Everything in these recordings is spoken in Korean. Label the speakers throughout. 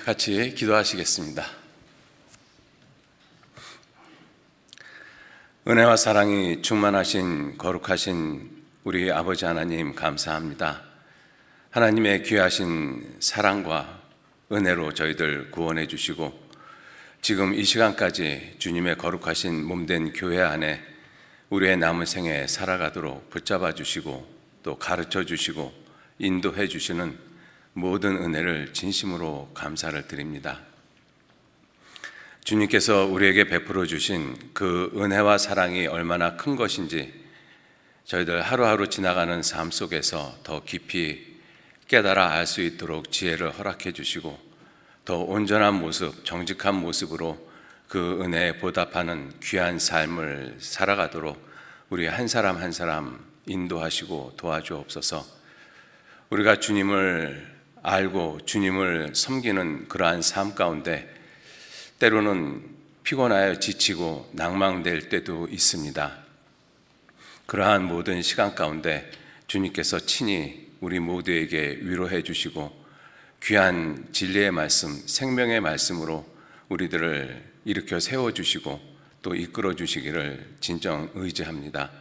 Speaker 1: 같이 기도하시겠습니다. 은혜와 사랑이 충만하신 거룩하신 우리 아버지 하나님 감사합니다. 하나님의 귀하신 사랑과 은혜로 저희들 구원해 주시고 지금 이 시간까지 주님의 거룩하신 몸된 교회 안에 우리의 남은 생에 살아가도록 붙잡아 주시고 또 가르쳐 주시고 인도해 주시는 모든 은혜를 진심으로 감사를 드립니다. 주님께서 우리에게 베풀어 주신 그 은혜와 사랑이 얼마나 큰 것인지 저희들 하루하루 지나가는 삶 속에서 더 깊이 깨달아 알 수 있도록 지혜를 허락해 주시고 더 온전한 모습, 정직한 모습으로 그 은혜에 보답하는 귀한 삶을 살아가도록 우리 한 사람 한 사람 인도하시고 도와주옵소서. 우리가 주님을 알고 주님을 섬기는 그러한 삶 가운데 때로는 피곤하여 지치고 낭망될 때도 있습니다. 그러한 모든 시간 가운데 주님께서 친히 우리 모두에게 위로해 주시고 귀한 진리의 말씀, 생명의 말씀으로 우리들을 일으켜 세워주시고 또 이끌어 주시기를 진정 의지합니다.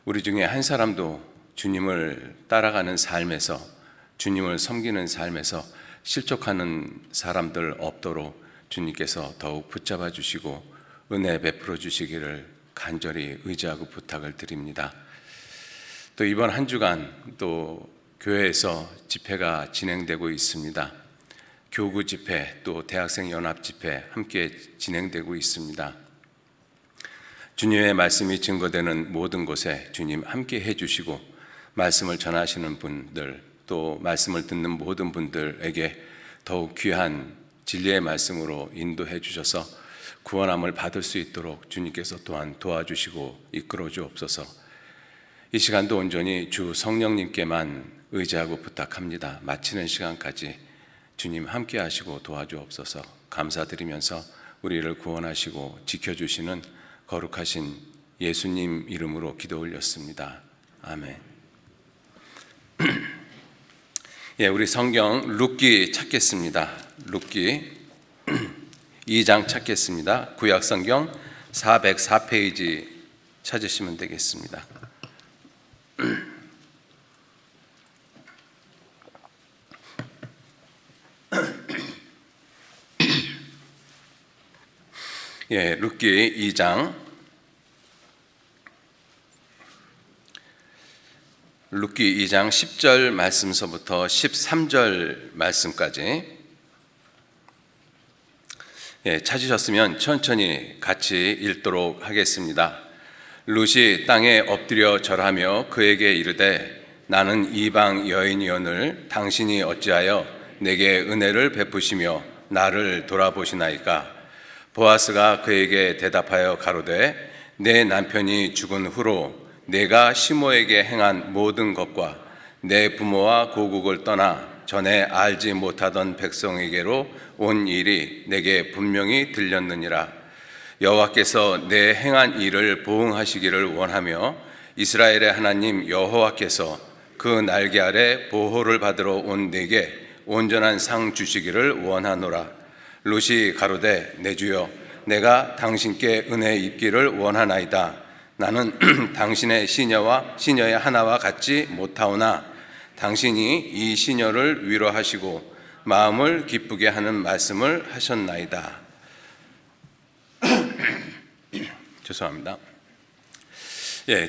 Speaker 1: 우리 중에 한 사람도 주님을 따라가는 삶에서 주님을 섬기는 삶에서 실족하는 사람들 없도록 주님께서 더욱 붙잡아 주시고 은혜 베풀어 주시기를 간절히 의지하고 부탁을 드립니다. 또 이번 한 주간 또 교회에서 집회가 진행되고 있습니다. 교구 집회 또 대학생 연합 집회 함께 진행되고 있습니다. 주님의 말씀이 증거되는 모든 곳에 주님 함께 해주시고 말씀을 전하시는 분들 또 말씀을 듣는 모든 분들에게 더욱 귀한 진리의 말씀으로 인도해 주셔서 구원함을 받을 수 있도록 주님께서 또한 도와주시고 이끌어 주옵소서. 이 시간도 온전히 주 성령님께만 의지하고 부탁합니다. 마치는 시간까지 주님 함께 하시고 도와주옵소서. 감사드리면서 우리를 구원하시고 지켜주시는 거룩하신 예수님 이름으로 기도 올렸습니다. 아멘. 우리 성경 룻기 찾겠습니다. 룻기 2장 찾겠습니다. 구약 성경 404페이지 찾으시면 되겠습니다. 룻기 2장 룻기 2장 10절 말씀서부터 13절 말씀까지 찾으셨으면 천천히 같이 읽도록 하겠습니다. 룻이 땅에 엎드려 절하며 그에게 이르되 나는 이방 여인이오늘 당신이 어찌하여 내게 은혜를 베푸시며 나를 돌아보시나이까. 보아스가 그에게 대답하여 가로되 내 남편이 죽은 후로 내가 시모에게 행한 모든 것과 내 부모와 고국을 떠나 전에 알지 못하던 백성에게로 온 일이 내게 분명히 들렸느니라. 여호와께서 내 행한 일을 보응하시기를 원하며 이스라엘의 하나님 여호와께서 그 날개 아래 보호를 받으러 온 내게 온전한 상 주시기를 원하노라. 룻이 가로되 내 주여 내가 당신께 은혜 입기를 원하나이다. 나는 당신의 시녀의 하나와 같지 못하오나 당신이 이 시녀를 위로하시고 마음을 기쁘게 하는 말씀을 하셨나이다. 죄송합니다.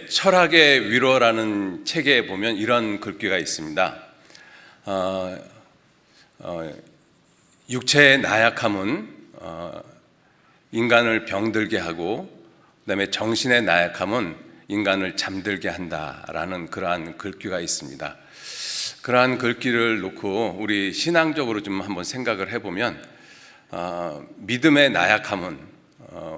Speaker 1: 철학의 위로라는 책에 보면 이런 글귀가 있습니다. 육체의 나약함은 인간을 병들게 하고 그다음에 정신의 나약함은 인간을 잠들게 한다라는 그러한 글귀가 있습니다. 그러한 글귀를 놓고 우리 신앙적으로 좀 한번 생각을 해보면 믿음의 나약함은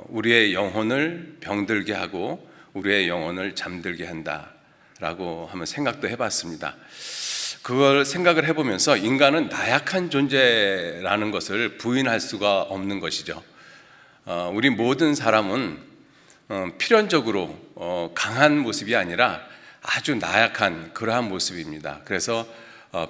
Speaker 1: 우리의 영혼을 병들게 하고 우리의 영혼을 잠들게 한다라고 한번 생각도 해봤습니다. 그걸 생각을 해보면서 인간은 나약한 존재라는 것을 부인할 수가 없는 것이죠. 우리 모든 사람은 필연적으로 강한 모습이 아니라 아주 나약한 그러한 모습입니다. 그래서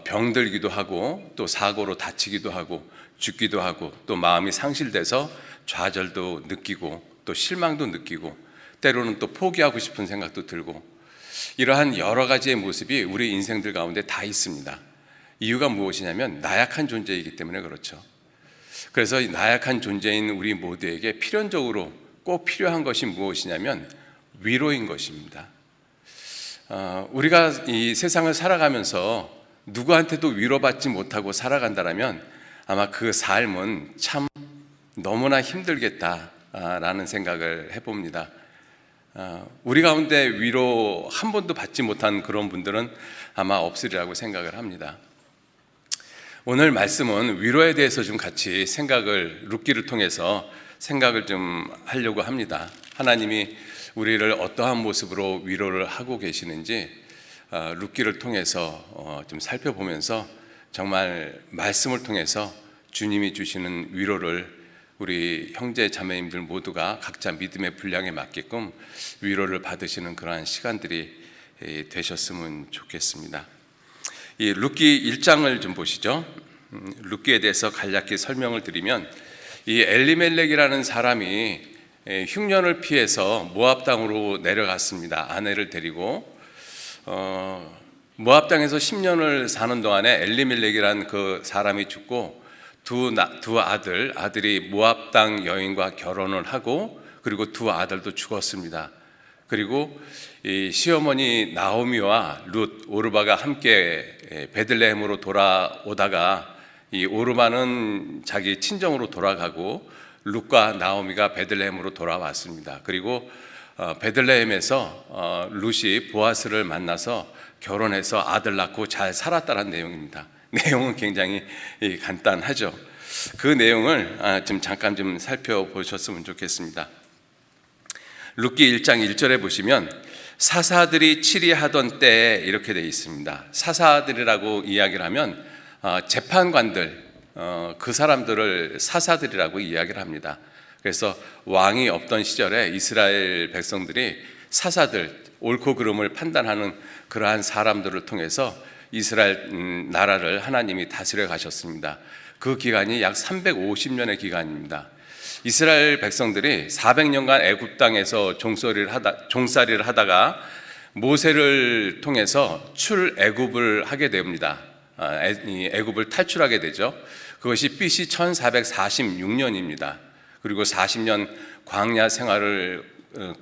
Speaker 1: 병들기도 하고 또 사고로 다치기도 하고 죽기도 하고 또 마음이 상실돼서 좌절도 느끼고 또 실망도 느끼고 때로는 또 포기하고 싶은 생각도 들고 이러한 여러 가지의 모습이 우리 인생들 가운데 다 있습니다. 이유가 무엇이냐면 나약한 존재이기 때문에 그렇죠. 그래서 나약한 존재인 우리 모두에게 필연적으로 꼭 필요한 것이 무엇이냐면 위로인 것입니다. 우리가 이 세상을 살아가면서 누구한테도 위로받지 못하고 살아간다면 아마 그 삶은 참 너무나 힘들겠다라는 생각을 해봅니다. 우리 가운데 위로 한 번도 받지 못한 그런 분들은 아마 없으리라고 생각을 합니다. 오늘 말씀은 위로에 대해서 좀 같이 룻기를 통해서 생각을 좀 하려고 합니다. 하나님이 우리를 어떠한 모습으로 위로를 하고 계시는지 룻기를 통해서 좀 살펴보면서 정말 말씀을 통해서 주님이 주시는 위로를 우리 형제 자매님들 모두가 각자 믿음의 분량에 맞게끔 위로를 받으시는 그러한 시간들이 되셨으면 좋겠습니다. 이 룻기 1장을 좀 보시죠. 룻기에 대해서 간략히 설명을 드리면 이 엘리멜렉이라는 사람이 흉년을 피해서 모압 땅으로 내려갔습니다. 아내를 데리고 모압 땅에서 10년을 사는 동안에 엘리멜렉이라는 그 사람이 죽고 두 아들이 모압 땅 여인과 결혼을 하고 그리고 두 아들도 죽었습니다. 그리고 이 시어머니 나오미와 오르바가 함께 베들레헴으로 돌아오다가 이 오르바는 자기 친정으로 돌아가고 룻과 나오미가 베들레헴으로 돌아왔습니다. 그리고 베들레헴에서 룻이 보아스를 만나서 결혼해서 아들 낳고 잘 살았다는 내용입니다. 내용은 굉장히 간단하죠. 그 내용을 좀 잠깐 좀 살펴보셨으면 좋겠습니다. 룻기 1장 1절에 보시면 사사들이 치리하던 때에 이렇게 되어 있습니다. 사사들이라고 이야기를 하면 재판관들, 그 사람들을 사사들이라고 이야기를 합니다. 그래서 왕이 없던 시절에 이스라엘 백성들이 사사들, 옳고 그름을 판단하는 그러한 사람들을 통해서 이스라엘 나라를 하나님이 다스려 가셨습니다. 그 기간이 약 350년의 기간입니다. 이스라엘 백성들이 400년간 애굽 땅에서 종살이를 하다가 모세를 통해서 출애굽을 하게 됩니다. 애굽을 탈출하게 되죠. 그것이 BC 1446년입니다. 그리고 40년 광야 생활을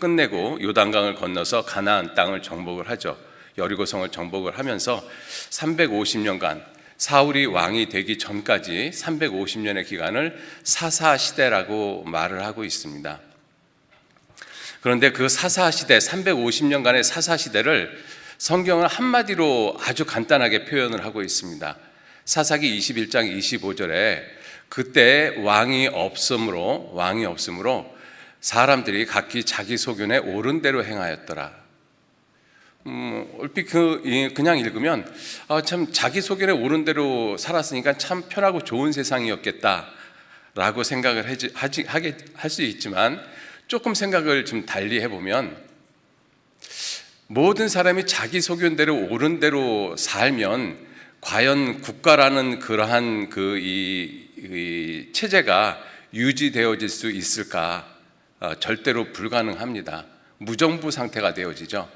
Speaker 1: 끝내고 요단강을 건너서 가나안 땅을 정복을 하죠. 여리고성을 정복을 하면서 350년간 사울이 왕이 되기 전까지 350년의 기간을 사사시대라고 말을 하고 있습니다. 그런데 그 사사시대, 350년간의 사사시대를 성경은 한마디로 아주 간단하게 표현을 하고 있습니다. 사사기 21장 25절에 그때 왕이 없으므로 사람들이 각기 자기 소견에 옳은 대로 행하였더라. 얼핏 그냥 읽으면 참 자기 소견에 옳은 대로 살았으니까 참 편하고 좋은 세상이었겠다라고 생각을 할 수 있지만 조금 생각을 좀 달리 해보면 모든 사람이 자기 소견대로 옳은 대로 살면 과연 국가라는 그러한 이 체제가 유지되어질 수 있을까? 절대로 불가능합니다. 무정부 상태가 되어지죠.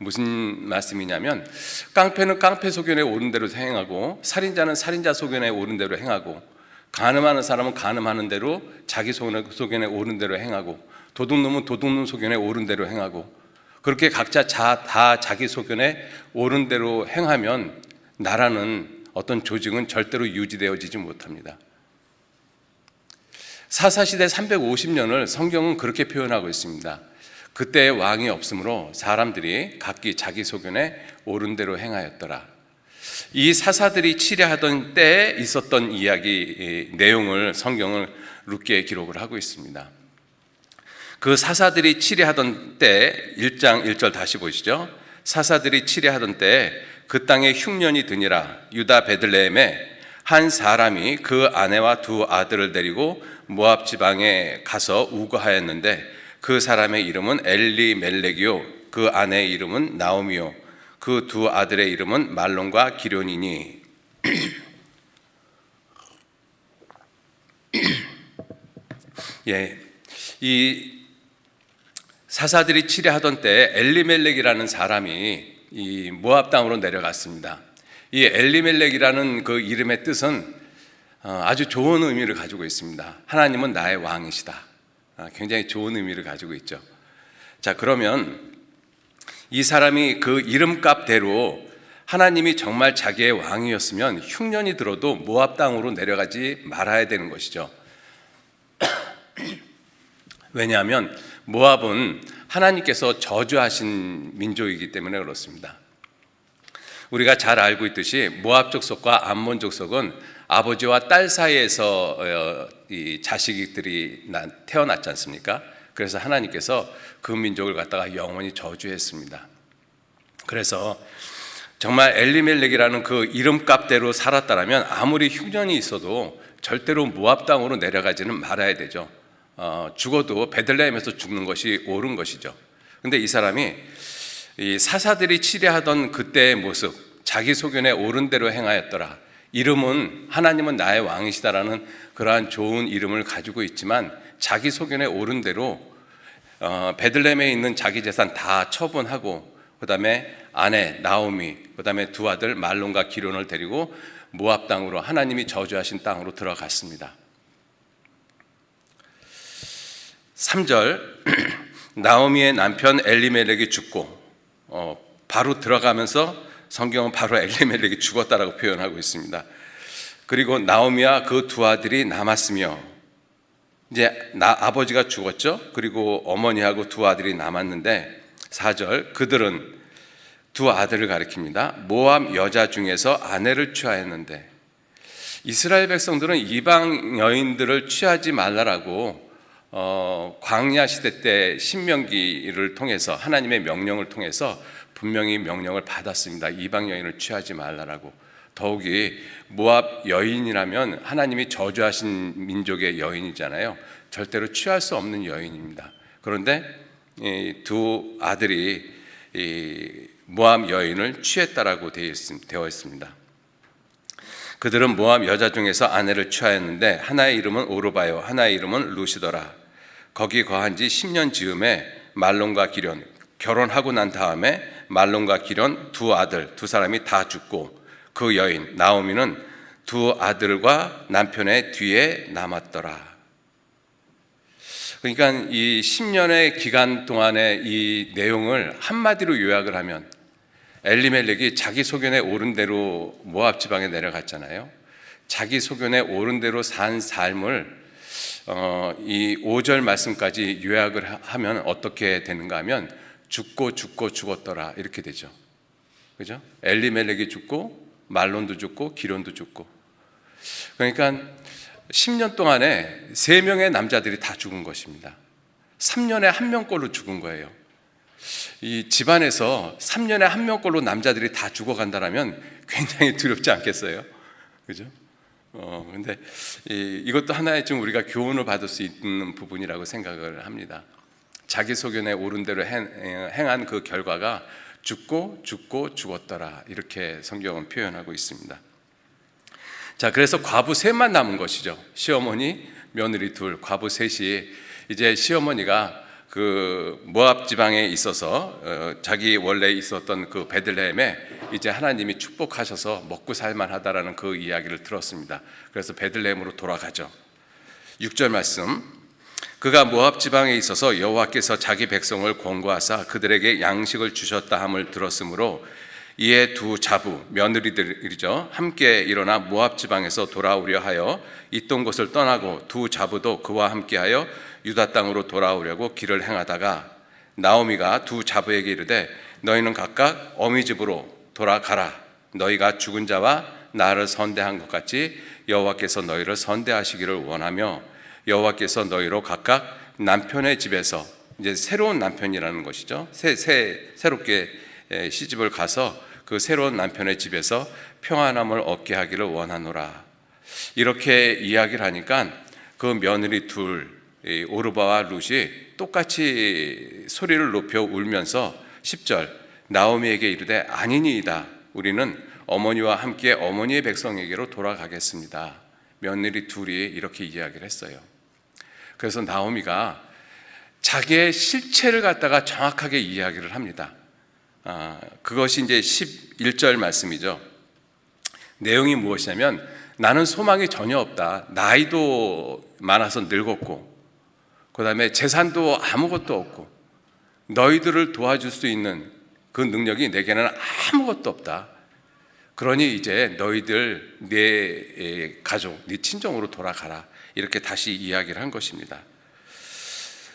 Speaker 1: 무슨 말씀이냐면 깡패는 깡패 소견에 옳은 대로 행하고 살인자는 살인자 소견에 옳은 대로 행하고 간음하는 사람은 간음하는 대로 자기 소견에 옳은 대로 행하고 도둑놈은 도둑놈 소견에 옳은 대로 행하고 그렇게 각자 다 자기 소견에 옳은 대로 행하면 나라는 어떤 조직은 절대로 유지되어지지 못합니다. 사사시대 350년을 성경은 그렇게 표현하고 있습니다. 그때 왕이 없으므로 사람들이 각기 자기 소견에 옳은 대로 행하였더라. 이 사사들이 치려하던 때에 있었던 이야기 내용을 성경은 룻기에 기록을 하고 있습니다. 그 사사들이 치려하던 때 1장 1절 다시 보시죠. 사사들이 치려하던 때에 그 땅에 흉년이 드니라. 유다 베들레헴에 한 사람이 그 아내와 두 아들을 데리고 모압 지방에 가서 우거하였는데 그 사람의 이름은 엘리멜렉이요 그 아내의 이름은 나오미요 그 두 아들의 이름은 말론과 기련이니 예, 이 사사들이 치레하던 때 엘리멜렉이라는 사람이 이 모압 땅으로 내려갔습니다. 이 엘리멜렉이라는 그 이름의 뜻은 아주 좋은 의미를 가지고 있습니다. 하나님은 나의 왕이시다. 굉장히 좋은 의미를 가지고 있죠. 자, 그러면 이 사람이 그 이름값대로 하나님이 정말 자기의 왕이었으면 흉년이 들어도 모압 땅으로 내려가지 말아야 되는 것이죠. 왜냐하면 모압은 하나님께서 저주하신 민족이기 때문에 그렇습니다. 우리가 잘 알고 있듯이 모압 족속과 암몬 족속은 아버지와 딸 사이에서 이 자식들이 태어났지 않습니까? 그래서 하나님께서 그 민족을 갖다가 영원히 저주했습니다. 그래서 정말 엘리멜렉이라는 그 이름값대로 살았다면 아무리 흉년이 있어도 절대로 모압 땅으로 내려가지는 말아야 되죠. 죽어도 베들레헴에서 죽는 것이 옳은 것이죠. 근데 이 사람이 이 사사들이 치레하던 그때의 모습, 자기 소견에 옳은 대로 행하였더라. 이름은 하나님은 나의 왕이시다라는 그러한 좋은 이름을 가지고 있지만 자기 소견에 옳은 대로 베들레헴에 있는 자기 재산 다 처분하고 그다음에 아내 나오미, 그다음에 두 아들 말론과 기론을 데리고 모압 땅으로 하나님이 저주하신 땅으로 들어갔습니다. 3절 나오미의 남편 엘리멜렉이 죽고 바로 들어가면서 성경은 바로 엘리멜렉이 죽었다라고 표현하고 있습니다. 그리고 나오미와 그 두 아들이 남았으며 이제 아버지가 죽었죠. 그리고 어머니하고 두 아들이 남았는데 4절 그들은 두 아들을 가리킵니다. 모압 여자 중에서 아내를 취하였는데 이스라엘 백성들은 이방 여인들을 취하지 말라라고 광야 시대 때 신명기를 통해서 하나님의 명령을 통해서 분명히 명령을 받았습니다. 이방 여인을 취하지 말라라고. 더욱이 모압 여인이라면 하나님이 저주하신 민족의 여인이잖아요. 절대로 취할 수 없는 여인입니다. 그런데 이 두 아들이 이 모압 여인을 취했다라고 되어 있습니다. 그들은 모압 여자 중에서 아내를 취하였는데 하나의 이름은 오르바요 하나의 이름은 루시더라. 거기 거한 지 10년 즈음에 말론과 기련 결혼하고 난 다음에 말론과 기련 두 아들 두 사람이 다 죽고 그 여인 나오미는 두 아들과 남편의 뒤에 남았더라. 그러니까 이 10년의 기간 동안의 이 내용을 한마디로 요약을 하면 엘리멜렉이 자기 소견에 옳은 대로 모압 지방에 내려갔잖아요. 자기 소견에 옳은 대로 산 삶을 이 5절 말씀까지 요약을 하면 어떻게 되는가 하면 죽고 죽었더라 이렇게 되죠. 그죠? 엘리멜렉이 죽고 말론도 죽고 기론도 죽고. 그러니까 10년 동안에 3명의 남자들이 다 죽은 것입니다. 3년에 1명꼴로 죽은 거예요. 이 집안에서 3년에 1명꼴로 남자들이 다 죽어간다라면 굉장히 두렵지 않겠어요? 그죠? 근데 이것도 하나의 좀 우리가 교훈을 받을 수 있는 부분이라고 생각을 합니다. 자기 소견에 옳은 대로 행한 그 결과가 죽고 죽었더라 이렇게 성경은 표현하고 있습니다. 자, 그래서 과부 셋만 남은 것이죠. 시어머니, 며느리 둘, 과부 셋이 이제 시어머니가 그 모압 지방에 있어서 자기 원래 있었던 그 베들레헴에 이제 하나님이 축복하셔서 먹고 살만하다라는 그 이야기를 들었습니다. 그래서 베들레헴으로 돌아가죠. 6절 말씀. 그가 모압 지방에 있어서 여호와께서 자기 백성을 권고하사 그들에게 양식을 주셨다 함을 들었으므로 이에 두 자부 며느리들이죠 함께 일어나 모압 지방에서 돌아오려 하여 있던 곳을 떠나고 두 자부도 그와 함께하여 유다 땅으로 돌아오려고 길을 행하다가 나오미가 두 자부에게 이르되 너희는 각각 어미 집으로 돌아가라. 너희가 죽은 자와 나를 선대한 것 같이 여호와께서 너희를 선대하시기를 원하며 여호와께서 너희로 각각 남편의 집에서 이제 새로운 남편이라는 것이죠. 새롭게 시집을 가서 그 새로운 남편의 집에서 평안함을 얻게 하기를 원하노라. 이렇게 이야기를 하니까 그 며느리 둘 오르바와 룻이 똑같이 소리를 높여 울면서 10절 나오미에게 이르되 아니니이다. 우리는 어머니와 함께 어머니의 백성에게로 돌아가겠습니다. 며느리 둘이 이렇게 이야기를 했어요. 그래서 나오미가 자기의 실체를 갖다가 정확하게 이야기를 합니다. 그것이 이제 11절 말씀이죠. 내용이 무엇이냐면, 나는 소망이 전혀 없다. 나이도 많아서 늙었고, 그 다음에 재산도 아무것도 없고, 너희들을 도와줄 수 있는 그 능력이 내게는 아무것도 없다. 그러니 이제 너희들 네 가족, 네 친정으로 돌아가라. 이렇게 다시 이야기를 한 것입니다.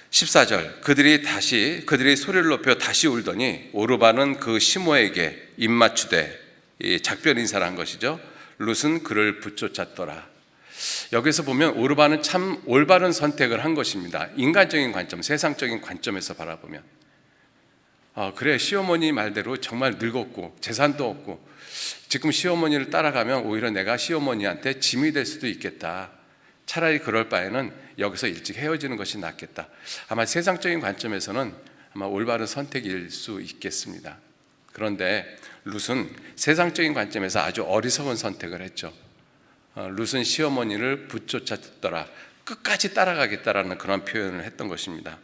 Speaker 1: 14절, 그들이 소리를 높여 다시 울더니 오르바는 그 시모에게 입맞추되, 작별 인사를 한 것이죠. 룻은 그를 붙쫓았더라. 여기서 보면 오르바는 참 올바른 선택을 한 것입니다. 인간적인 관점, 세상적인 관점에서 바라보면, 그래, 시어머니 말대로 정말 늙었고 재산도 없고 지금 시어머니를 따라가면 오히려 내가 시어머니한테 짐이 될 수도 있겠다. 차라리 그럴 바에는 여기서 일찍 헤어지는 것이 낫겠다. 아마 세상적인 관점에서는 아마 올바른 선택일 수 있겠습니다. 그런데 룻은 세상적인 관점에서 아주 어리석은 선택을 했죠. 룻은 시어머니를 붙쫓았더라, 끝까지 따라가겠다라는 그런 표현을 했던 것입니다.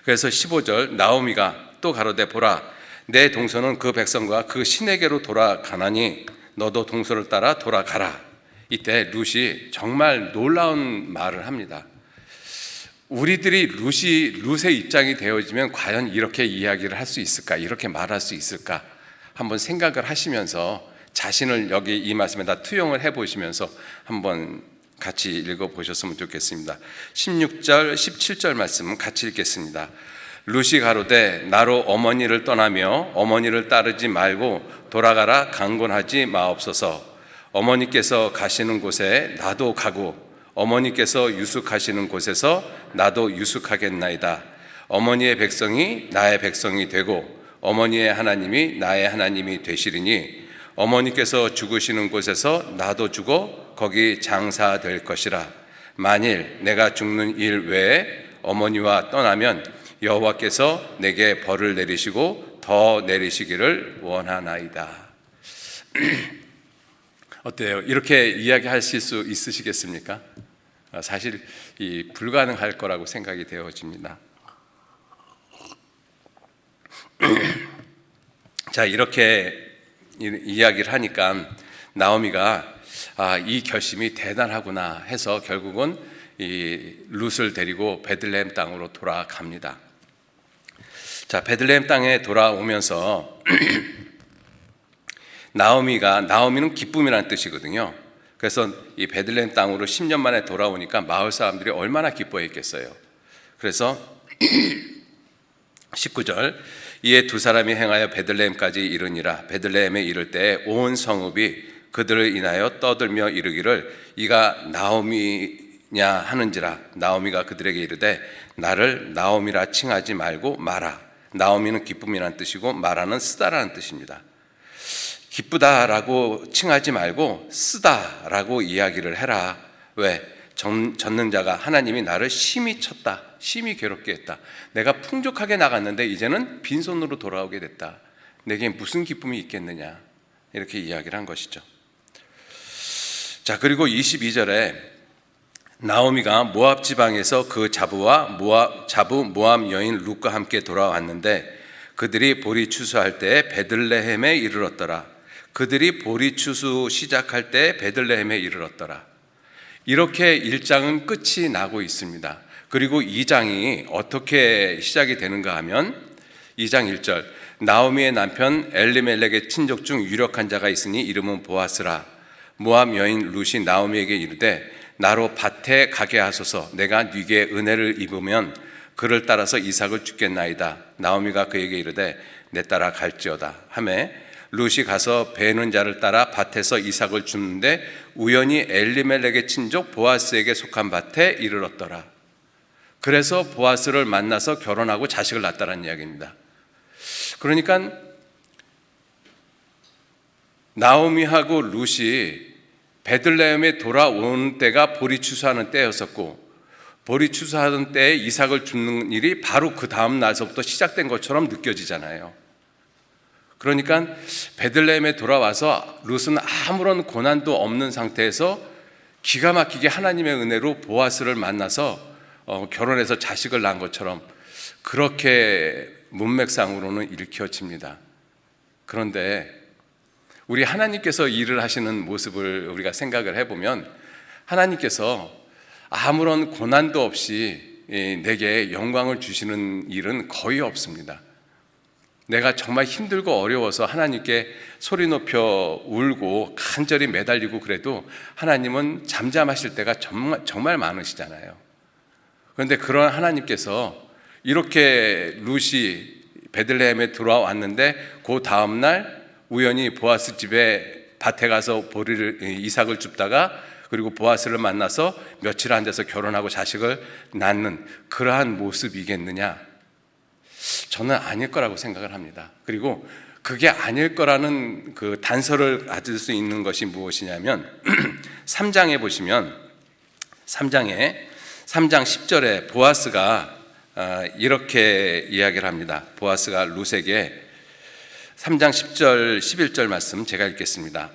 Speaker 1: 그래서 15절, 나오미가 또 가로되 보라, 내 동서는 그 백성과 그 신에게로 돌아가나니 너도 동서를 따라 돌아가라. 이때 룻이 정말 놀라운 말을 합니다. 우리들이 룻의 입장이 되어지면 과연 이렇게 이야기를 할 수 있을까, 이렇게 말할 수 있을까 한번 생각을 하시면서 자신을 여기 이 말씀에다 투영을 해보시면서 한번 같이 읽어보셨으면 좋겠습니다. 16절, 17절 말씀 같이 읽겠습니다. 룻이 가로되 나로 어머니를 떠나며 어머니를 따르지 말고 돌아가라 강권하지 마옵소서. 어머니께서 가시는 곳에 나도 가고 어머니께서 유숙하시는 곳에서 나도 유숙하겠나이다. 어머니의 백성이 나의 백성이 되고 어머니의 하나님이 나의 하나님이 되시리니 어머니께서 죽으시는 곳에서 나도 죽어 거기 장사될 것이라. 만일 내가 죽는 일 외에 어머니와 떠나면 여호와께서 내게 벌을 내리시고 더 내리시기를 원하나이다. 어때요? 이렇게 이야기하실 수 있으시겠습니까? 사실 불가능할 거라고 생각이 되어집니다. 자, 이렇게 이야기를 하니까 나오미가 이 결심이 대단하구나 해서 결국은 이 룻을 데리고 베들레헴 땅으로 돌아갑니다. 자, 베들레헴 땅에 돌아오면서 나오미는 기쁨이라는 뜻이거든요. 그래서 이 베들레헴 땅으로 10년 만에 돌아오니까 마을 사람들이 얼마나 기뻐했겠어요. 그래서 19절, 이에 두 사람이 행하여 베들레헴까지 이르니라. 베들레헴에 이를 때 온 성읍이 그들을 인하여 떠들며 이르기를 이가 나오미냐 하는지라. 나오미가 그들에게 이르되 나를 나오미라 칭하지 말고 마라. 나오미는 기쁨이라는 뜻이고 마라는 쓰다라는 뜻입니다. 기쁘다라고 칭하지 말고 쓰다라고 이야기를 해라. 왜? 전능자가 하나님이 나를 심히 쳤다, 심히 괴롭게 했다. 내가 풍족하게 나갔는데 이제는 빈손으로 돌아오게 됐다. 내게 무슨 기쁨이 있겠느냐, 이렇게 이야기를 한 것이죠. 자, 그리고 22절에 나오미가 모압 지방에서 그 자부 모압 여인 룻과 함께 돌아왔는데 그들이 보리 추수할 때 베들레헴에 이르렀더라. 그들이 보리 추수 시작할 때 베들레헴에 이르렀더라. 이렇게 1장은 끝이 나고 있습니다. 그리고 2장이 어떻게 시작이 되는가 하면 2장 1절, 나오미의 남편 엘리멜렉의 친족 중 유력한 자가 있으니 이름은 보아스라. 모압 여인 룻이 나오미에게 이르되 나로 밭에 가게 하소서. 내가 네게 은혜를 입으면 그를 따라서 이삭을 주겠나이다. 나오미가 그에게 이르되 내 따라 갈지어다 하매 룻이 가서 베는 자를 따라 밭에서 이삭을 줍는데 우연히 엘리멜렉의 친족 보아스에게 속한 밭에 이르렀더라. 그래서 보아스를 만나서 결혼하고 자식을 낳았다는 이야기입니다. 그러니까 나오미하고 룻이 베들레헴에 돌아오는 때가 보리 추수하는 때였었고, 보리 추수하던 때에 이삭을 줍는 일이 바로 그 다음 날서부터 시작된 것처럼 느껴지잖아요. 그러니까 베들레헴에 돌아와서 룻은 아무런 고난도 없는 상태에서 기가 막히게 하나님의 은혜로 보아스를 만나서 결혼해서 자식을 낳은 것처럼 그렇게 문맥상으로는 읽혀집니다. 그런데 우리 하나님께서 일을 하시는 모습을 우리가 생각을 해보면 하나님께서 아무런 고난도 없이 내게 영광을 주시는 일은 거의 없습니다. 내가 정말 힘들고 어려워서 하나님께 소리 높여 울고 간절히 매달리고 그래도 하나님은 잠잠하실 때가 정말 많으시잖아요. 그런데 그런 하나님께서 이렇게 룻이 베들레헴에 들어왔는데 그 다음날 우연히 보아스 집에 밭에 가서 이삭을 줍다가 그리고 보아스를 만나서 며칠 앉아서 결혼하고 자식을 낳는 그러한 모습이겠느냐? 저는 아닐 거라고 생각을 합니다. 그리고 그게 아닐 거라는 그 단서를 가질 수 있는 것이 무엇이냐면 3장에 보시면 3장 10절에 보아스가 이렇게 이야기를 합니다. 보아스가 룻에게 3장 10절 11절 말씀 제가 읽겠습니다.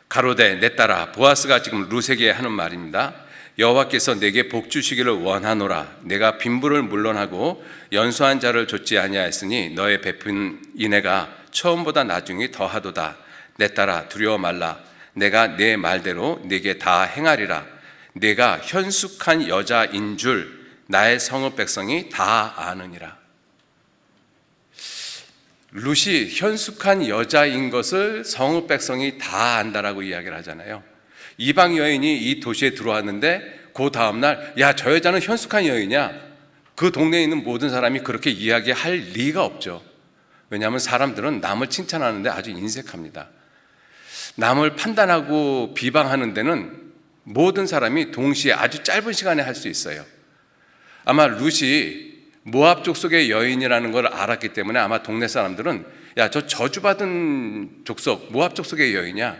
Speaker 1: 가로되 내 딸아, 보아스가 지금 룻에게 하는 말입니다. 여호와께서 내게 복 주시기를 원하노라. 내가 빈부를 물론하고 연소한 자를 좇지 아니하였으니 너의 베푼 인애가 처음보다 나중이 더하도다. 내 딸아, 두려워 말라. 내가 내 말대로 네게 다 행하리라. 내가 현숙한 여자인 줄 나의 성읍 백성이 다 아느니라. 룻이 현숙한 여자인 것을 성읍 백성이 다 안다라고 이야기를 하잖아요. 이방 여인이 이 도시에 들어왔는데 그 다음날 야, 저 여자는 현숙한 여인이냐? 그 동네에 있는 모든 사람이 그렇게 이야기할 리가 없죠. 왜냐하면 사람들은 남을 칭찬하는데 아주 인색합니다. 남을 판단하고 비방하는 데는 모든 사람이 동시에 아주 짧은 시간에 할 수 있어요. 아마 룻이 모압 족속의 여인이라는 걸 알았기 때문에 아마 동네 사람들은 야, 저 저주받은 족속, 모압 족속의 여인이야.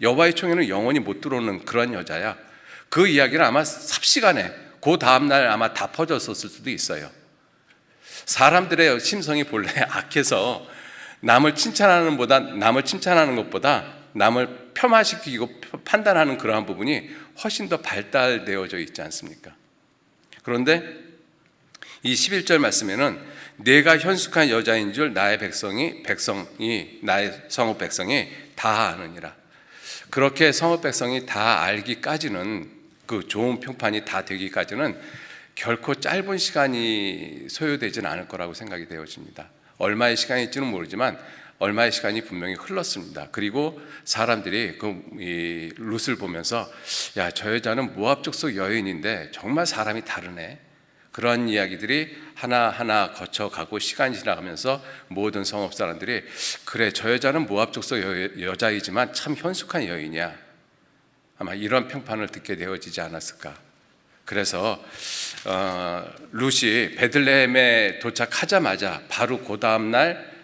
Speaker 1: 여호와의 총에는 영원히 못 들어오는 그런 여자야. 그 이야기를 아마 삽시간에 그 다음날 아마 다 퍼졌었을 수도 있어요. 사람들의 심성이 본래 악해서 남을 칭찬하는 것보다 남을 폄하시키고 판단하는 그러한 부분이 훨씬 더 발달되어져 있지 않습니까? 그런데 이 11절 말씀에는 내가 현숙한 여자인 줄 나의 나의 성읍 백성이 다 아느니라. 그렇게 성읍 백성이 다 알기까지는, 그 좋은 평판이 다 되기까지는 결코 짧은 시간이 소요되지는 않을 거라고 생각이 되어집니다. 얼마의 시간일지는 모르지만 얼마의 시간이 분명히 흘렀습니다. 그리고 사람들이 이 룻을 보면서 야, 저 여자는 모압 족속 여인인데 정말 사람이 다르네. 그런 이야기들이 하나하나 거쳐가고 시간이 지나가면서 모든 성읍 사람들이 그래, 저 여자는 모압 족속 여자이지만 참 현숙한 여인이야. 아마 이런 평판을 듣게 되어지지 않았을까. 그래서 룻이 베들레헴에 도착하자마자 바로 그 다음날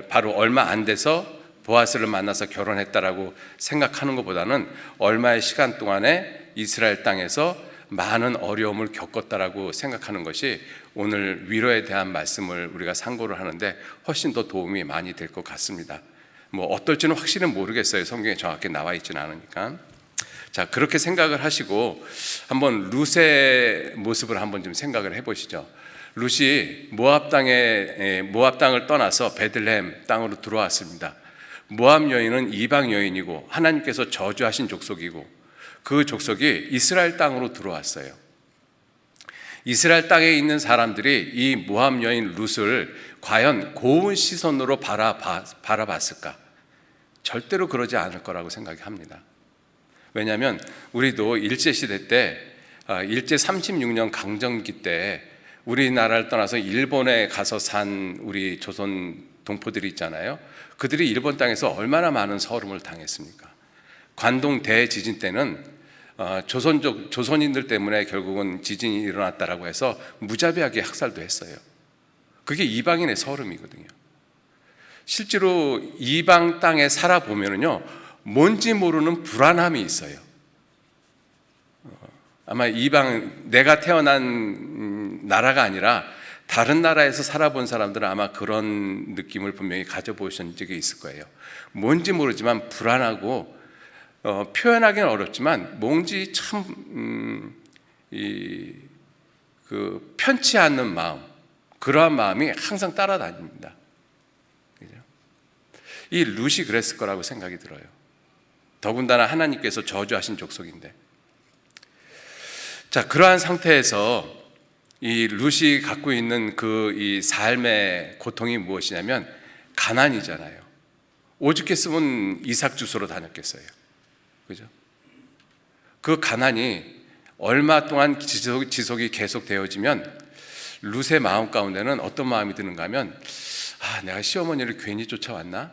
Speaker 1: 바로 얼마 안 돼서 보아스를 만나서 결혼했다라고 생각하는 것보다는 얼마의 시간 동안에 이스라엘 땅에서 많은 어려움을 겪었다라고 생각하는 것이 오늘 위로에 대한 말씀을 우리가 상고를 하는데 훨씬 더 도움이 많이 될 것 같습니다. 뭐 어떨지는 확실히 모르겠어요. 성경에 정확히 나와 있지는 않으니까. 자, 그렇게 생각을 하시고 한번 룻의 모습을 한번 좀 생각을 해보시죠. 룻이 모압 땅을 떠나서 베들레헴 땅으로 들어왔습니다. 모압 여인은 이방 여인이고 하나님께서 저주하신 족속이고 그 족속이 이스라엘 땅으로 들어왔어요. 이스라엘 땅에 있는 사람들이 이 모압 여인 룻을 과연 고운 시선으로 바라봤을까? 절대로 그러지 않을 거라고 생각이 합니다. 왜냐하면 우리도 일제시대 때, 일제 36년 강점기 때 우리나라를 떠나서 일본에 가서 산 우리 조선 동포들이 있잖아요. 그들이 일본 땅에서 얼마나 많은 서름을 당했습니까? 관동 대지진 때는 조선인들 때문에 결국은 지진이 일어났다라고 해서 무자비하게 학살도 했어요. 그게 이방인의 서름이거든요. 실제로 이방 땅에 살아보면요, 뭔지 모르는 불안함이 있어요. 아마 내가 태어난 나라가 아니라 다른 나라에서 살아본 사람들은 아마 그런 느낌을 분명히 가져보신 적이 있을 거예요. 뭔지 모르지만 불안하고 표현하기는 어렵지만 뭔지 참 편치 않는 마음, 그러한 마음이 항상 따라다닙니다. 그죠? 이 룻이 그랬을 거라고 생각이 들어요. 더군다나 하나님께서 저주하신 족속인데, 자, 그러한 상태에서 이 룻이 갖고 있는 이 삶의 고통이 무엇이냐면 가난이잖아요. 오죽했으면 이삭 주소로 다녔겠어요. 그죠? 그 가난이 얼마 동안 지속이 계속되어지면 룻의 마음 가운데는 어떤 마음이 드는가 하면, 내가 시어머니를 괜히 쫓아왔나?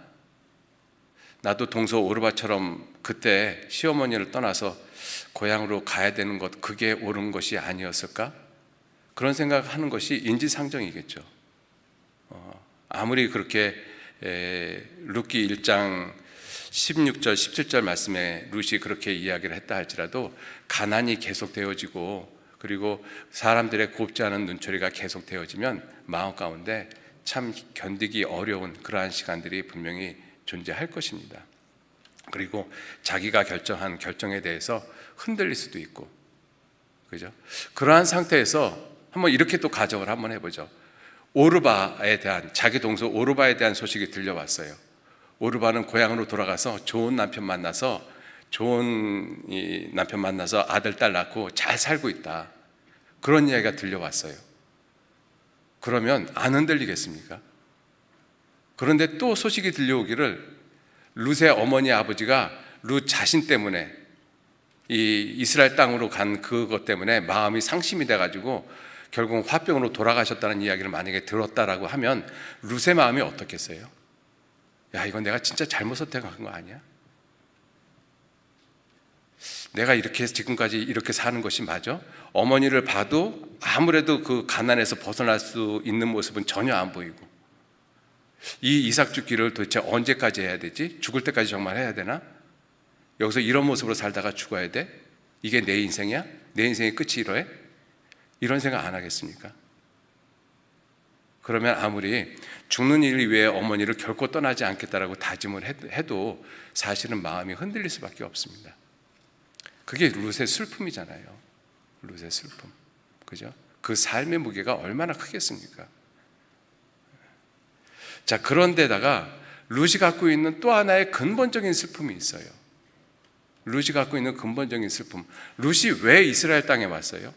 Speaker 1: 나도 동서 오르바처럼 그때 시어머니를 떠나서 고향으로 가야 되는 것, 그게 옳은 것이 아니었을까? 그런 생각하는 것이 인지상정이겠죠. 아무리 그렇게 룻기 1장 16절, 17절 말씀에 룻이 그렇게 이야기를 했다 할지라도 가난이 계속되어지고 그리고 사람들의 곱지 않은 눈초리가 계속되어지면 마음 가운데 참 견디기 어려운 그러한 시간들이 분명히 존재할 것입니다. 그리고 자기가 결정한 결정에 대해서 흔들릴 수도 있고, 그죠? 그러한 상태에서 한번 이렇게 또 가정을 한번 해보죠. 오르바에 대한, 자기 동서 오르바에 대한 소식이 들려왔어요. 오르바는 고향으로 돌아가서 좋은 남편 만나서 아들, 딸 낳고 잘 살고 있다. 그런 이야기가 들려왔어요. 그러면 안 흔들리겠습니까? 그런데 또 소식이 들려오기를 룻의 어머니 아버지가 룻 자신 때문에 이 이스라엘 땅으로 간 그것 때문에 마음이 상심이 돼가지고 결국 화병으로 돌아가셨다는 이야기를 만약에 들었다라고 하면 룻의 마음이 어떻겠어요? 야, 이건 내가 진짜 잘못 선택한 거 아니야? 내가 이렇게 지금까지 이렇게 사는 것이 맞아? 어머니를 봐도 아무래도 그 가난에서 벗어날 수 있는 모습은 전혀 안 보이고, 이 이삭 죽기를 도대체 언제까지 해야 되지? 죽을 때까지 정말 해야 되나? 여기서 이런 모습으로 살다가 죽어야 돼? 이게 내 인생이야? 내 인생의 끝이 이러해? 이런 생각 안 하겠습니까? 그러면 아무리 죽는 일 위해 어머니를 결코 떠나지 않겠다라고 다짐을 해도 사실은 마음이 흔들릴 수밖에 없습니다. 그게 룻의 슬픔이잖아요. 룻의 슬픔, 그죠? 그 삶의 무게가 얼마나 크겠습니까? 자, 그런데다가 룻이 갖고 있는 또 하나의 근본적인 슬픔이 있어요. 룻이 갖고 있는 근본적인 슬픔. 룻이 왜 이스라엘 땅에 왔어요?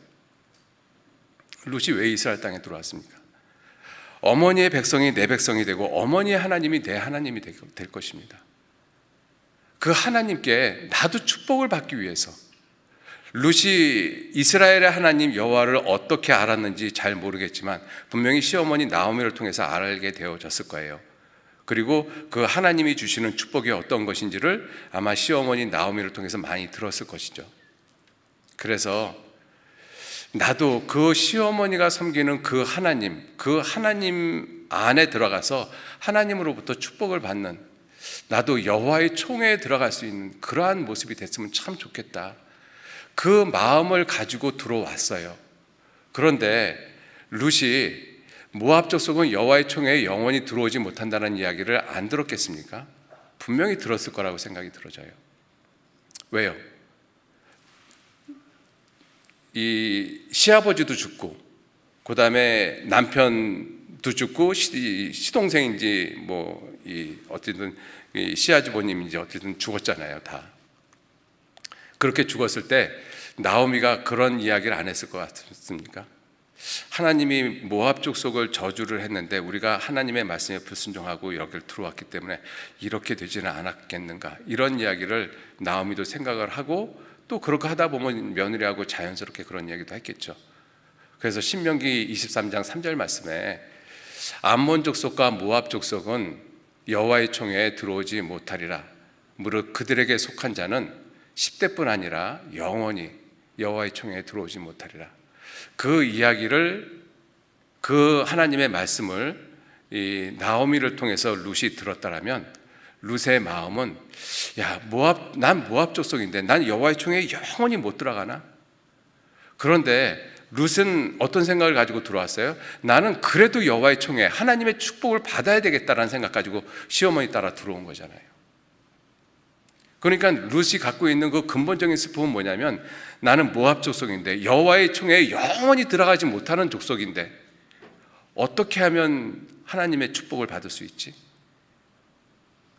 Speaker 1: 룻이 왜 이스라엘 땅에 들어왔습니까? 어머니의 백성이 내 백성이 되고 어머니의 하나님이 내 하나님이 될 것입니다. 그 하나님께 나도 축복을 받기 위해서, 룻이 이스라엘의 하나님 여호와를 어떻게 알았는지 잘 모르겠지만 분명히 시어머니 나오미를 통해서 알게 되어졌을 거예요. 그리고 그 하나님이 주시는 축복이 어떤 것인지를 아마 시어머니 나오미를 통해서 많이 들었을 것이죠. 그래서 나도 그 시어머니가 섬기는 그 하나님 안에 들어가서 하나님으로부터 축복을 받는, 나도 여호와의 총회에 들어갈 수 있는 그러한 모습이 됐으면 참 좋겠다. 그 마음을 가지고 들어왔어요. 그런데 룻이 모압 족속은 여호와의 총회에 영원히 들어오지 못한다는 이야기를 안 들었겠습니까? 분명히 들었을 거라고 생각이 들어져요. 왜요? 이 시아버지도 죽고, 그 다음에 남편도 죽고, 시동생인지 어쨌든 시아주버님인지 어쨌든 죽었잖아요, 다. 그렇게 죽었을 때 나오미가 그런 이야기를 안 했을 것 같습니까? 하나님이 모압 족속을 저주를 했는데 우리가 하나님의 말씀에 불순종하고 여기를 들어왔기 때문에 이렇게 되지는 않았겠는가, 이런 이야기를 나오미도 생각을 하고, 또 그렇게 하다 보면 며느리하고 자연스럽게 그런 이야기도 했겠죠. 그래서 신명기 23장 3절 말씀에 암몬 족속과 모압 족속은 여호와의 총회에 들어오지 못하리라. 무릇 그들에게 속한 자는 10대뿐 아니라 영원히 여호와의 총회에 들어오지 못하리라. 그 이야기를, 그 하나님의 말씀을 이 나오미를 통해서 룻이 들었다라면 룻의 마음은, 야, 난 모압 족속인데 난 여호와의 총회에 영원히 못 들어가나? 그런데 룻은 어떤 생각을 가지고 들어왔어요? 나는 그래도 여호와의 총회, 하나님의 축복을 받아야 되겠다라는 생각 가지고 시어머니 따라 들어온 거잖아요. 그러니까 룻이 갖고 있는 그 근본적인 슬픔은 뭐냐면, 나는 모압 족속인데, 여호와의 총회에 영원히 들어가지 못하는 족속인데 어떻게 하면 하나님의 축복을 받을 수 있지?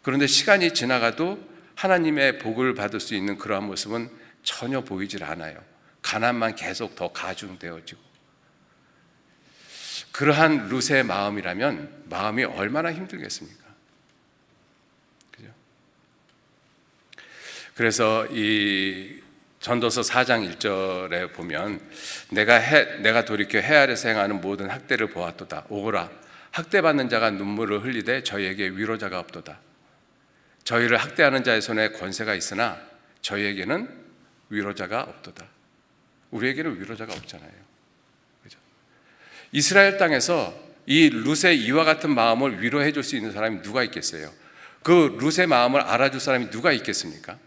Speaker 1: 그런데 시간이 지나가도 하나님의 복을 받을 수 있는 그러한 모습은 전혀 보이질 않아요. 가난만 계속 더 가중되어지고. 그러한 룻의 마음이라면 마음이 얼마나 힘들겠습니까? 그죠? 그래서 이 전도서 4장 1절에 보면, 내가 돌이켜 해 아래서 행하는 모든 학대를 보았도다. 오거라, 학대받는 자가 눈물을 흘리되 저희에게 위로자가 없도다. 저희를 학대하는 자의 손에 권세가 있으나 저희에게는 위로자가 없도다. 우리에게는 위로자가 없잖아요. 그죠? 이스라엘 땅에서 이 룻의 이와 같은 마음을 위로해 줄 수 있는 사람이 누가 있겠어요? 그 룻의 마음을 알아줄 사람이 누가 있겠습니까?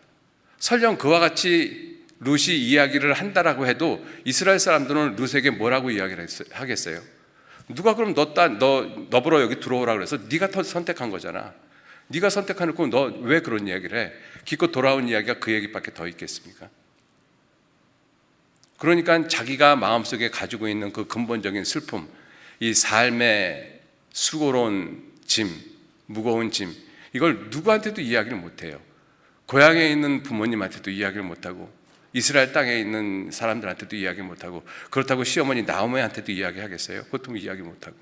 Speaker 1: 설령 그와 같이 룻이 이야기를 한다라고 해도 이스라엘 사람들은 룻에게 뭐라고 이야기를 하겠어요? 누가 그럼 너 보러 여기 들어오라 그래서 네가 선택한 거잖아. 네가 선택해놓고 너 왜 그런 이야기를 해? 기껏 돌아온 이야기가 그 얘기밖에 더 있겠습니까? 그러니까 자기가 마음속에 가지고 있는 그 근본적인 슬픔, 이 삶의 수고로운 짐, 무거운 짐, 이걸 누구한테도 이야기를 못해요. 고향에 있는 부모님한테도 이야기를 못하고, 이스라엘 땅에 있는 사람들한테도 이야기 못하고, 그렇다고 시어머니 나오미한테도 이야기하겠어요? 그것도 이야기 못하고.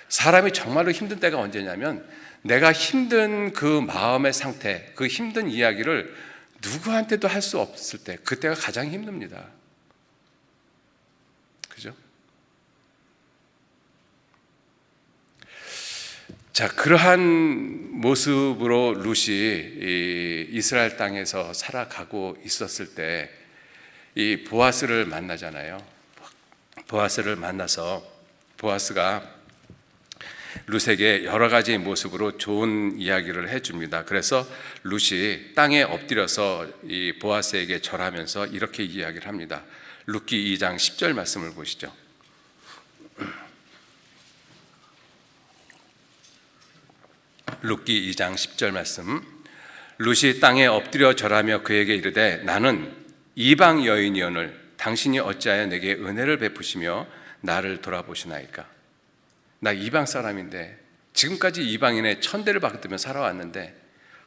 Speaker 1: 사람이 정말로 힘든 때가 언제냐면, 내가 힘든 그 마음의 상태, 그 힘든 이야기를 누구한테도 할 수 없을 때, 그때가 가장 힘듭니다. 그죠? 자, 그러한 모습으로 룻이 이스라엘 땅에서 살아가고 있었을 때 이 보아스를 만나잖아요. 보아스를 만나서 보아스가 룻에게 여러 가지 모습으로 좋은 이야기를 해줍니다. 그래서 룻이 땅에 엎드려서 이 보아스에게 절하면서 이렇게 이야기를 합니다. 룻기 2장 10절 말씀을 보시죠. 룻기 2장 10절 말씀. 룻이 땅에 엎드려 절하며 그에게 이르되, 나는 이방 여인이오늘 당신이 어찌하여 내게 은혜를 베푸시며 나를 돌아보시나이까? 나 이방 사람인데, 지금까지 이방인의 천대를 받으며 살아왔는데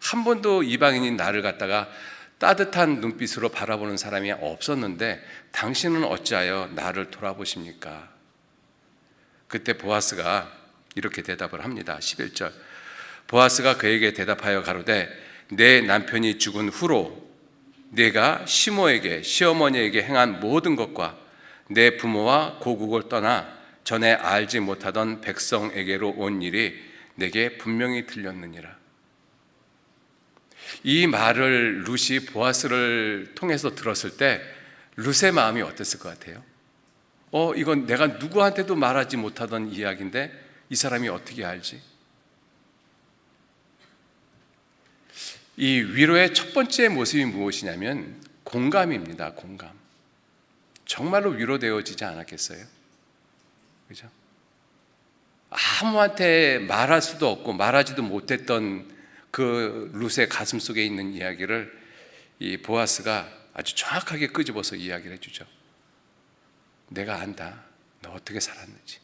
Speaker 1: 한 번도 이방인인 나를 갖다가 따뜻한 눈빛으로 바라보는 사람이 없었는데 당신은 어찌하여 나를 돌아보십니까? 그때 보아스가 이렇게 대답을 합니다. 11절. 보아스가 그에게 대답하여 가로되, 내 남편이 죽은 후로 내가 시모에게 시어머니에게 행한 모든 것과 내 부모와 고국을 떠나 전에 알지 못하던 백성에게로 온 일이 내게 분명히 들렸느니라. 이 말을 룻이 보아스를 통해서 들었을 때 룻의 마음이 어땠을 것 같아요? 이건 내가 누구한테도 말하지 못하던 이야기인데 이 사람이 어떻게 알지? 이 위로의 첫 번째 모습이 무엇이냐면 공감입니다. 공감. 정말로 위로되어지지 않았겠어요? 그죠? 아무한테 말할 수도 없고 말하지도 못했던 그 룻의 가슴 속에 있는 이야기를 이 보아스가 아주 정확하게 끄집어서 이야기를 해주죠. 내가 안다. 너 어떻게 살았는지.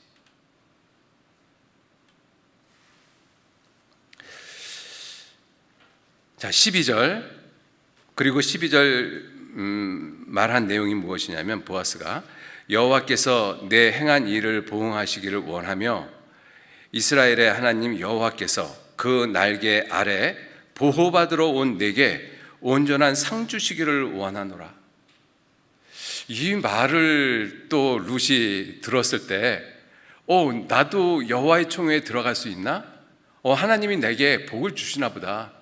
Speaker 1: 자, 12절. 그리고 12절 말한 내용이 무엇이냐면 보아스가 여호와께서 내 행한 일을 보응하시기를 원하며 이스라엘의 하나님 여호와께서 그 날개 아래 보호받으러 온 내게 온전한 상 주시기를 원하노라. 이 말을 또 룻이 들었을 때 나도 여호와의 총회에 들어갈 수 있나? 하나님이 내게 복을 주시나 보다.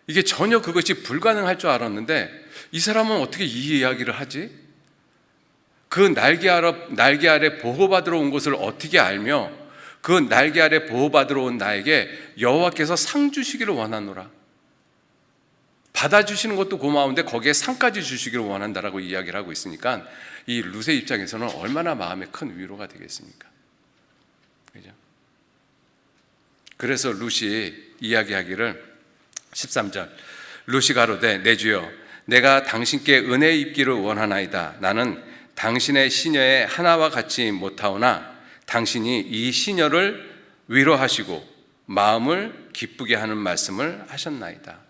Speaker 1: 이게 전혀 그것이 불가능할 줄 알았는데 이 사람은 어떻게 이 이야기를 하지? 그 날개 아래 보호받으러 온 것을 어떻게 알며 그 날개 아래 보호받으러 온 나에게 여호와께서 상 주시기를 원하노라. 받아주시는 것도 고마운데 거기에 상까지 주시기를 원한다라고 이야기를 하고 있으니까 이 룻의 입장에서는 얼마나 마음에 큰 위로가 되겠습니까? 그죠? 그래서 룻이 이야기하기를 13절 룻이 가로되 내 주여 내가 당신께 은혜 입기를 원하나이다. 나는 당신의 시녀의 하나와 같이 못하오나 당신이 이 시녀를 위로하시고 마음을 기쁘게 하는 말씀을 하셨나이다.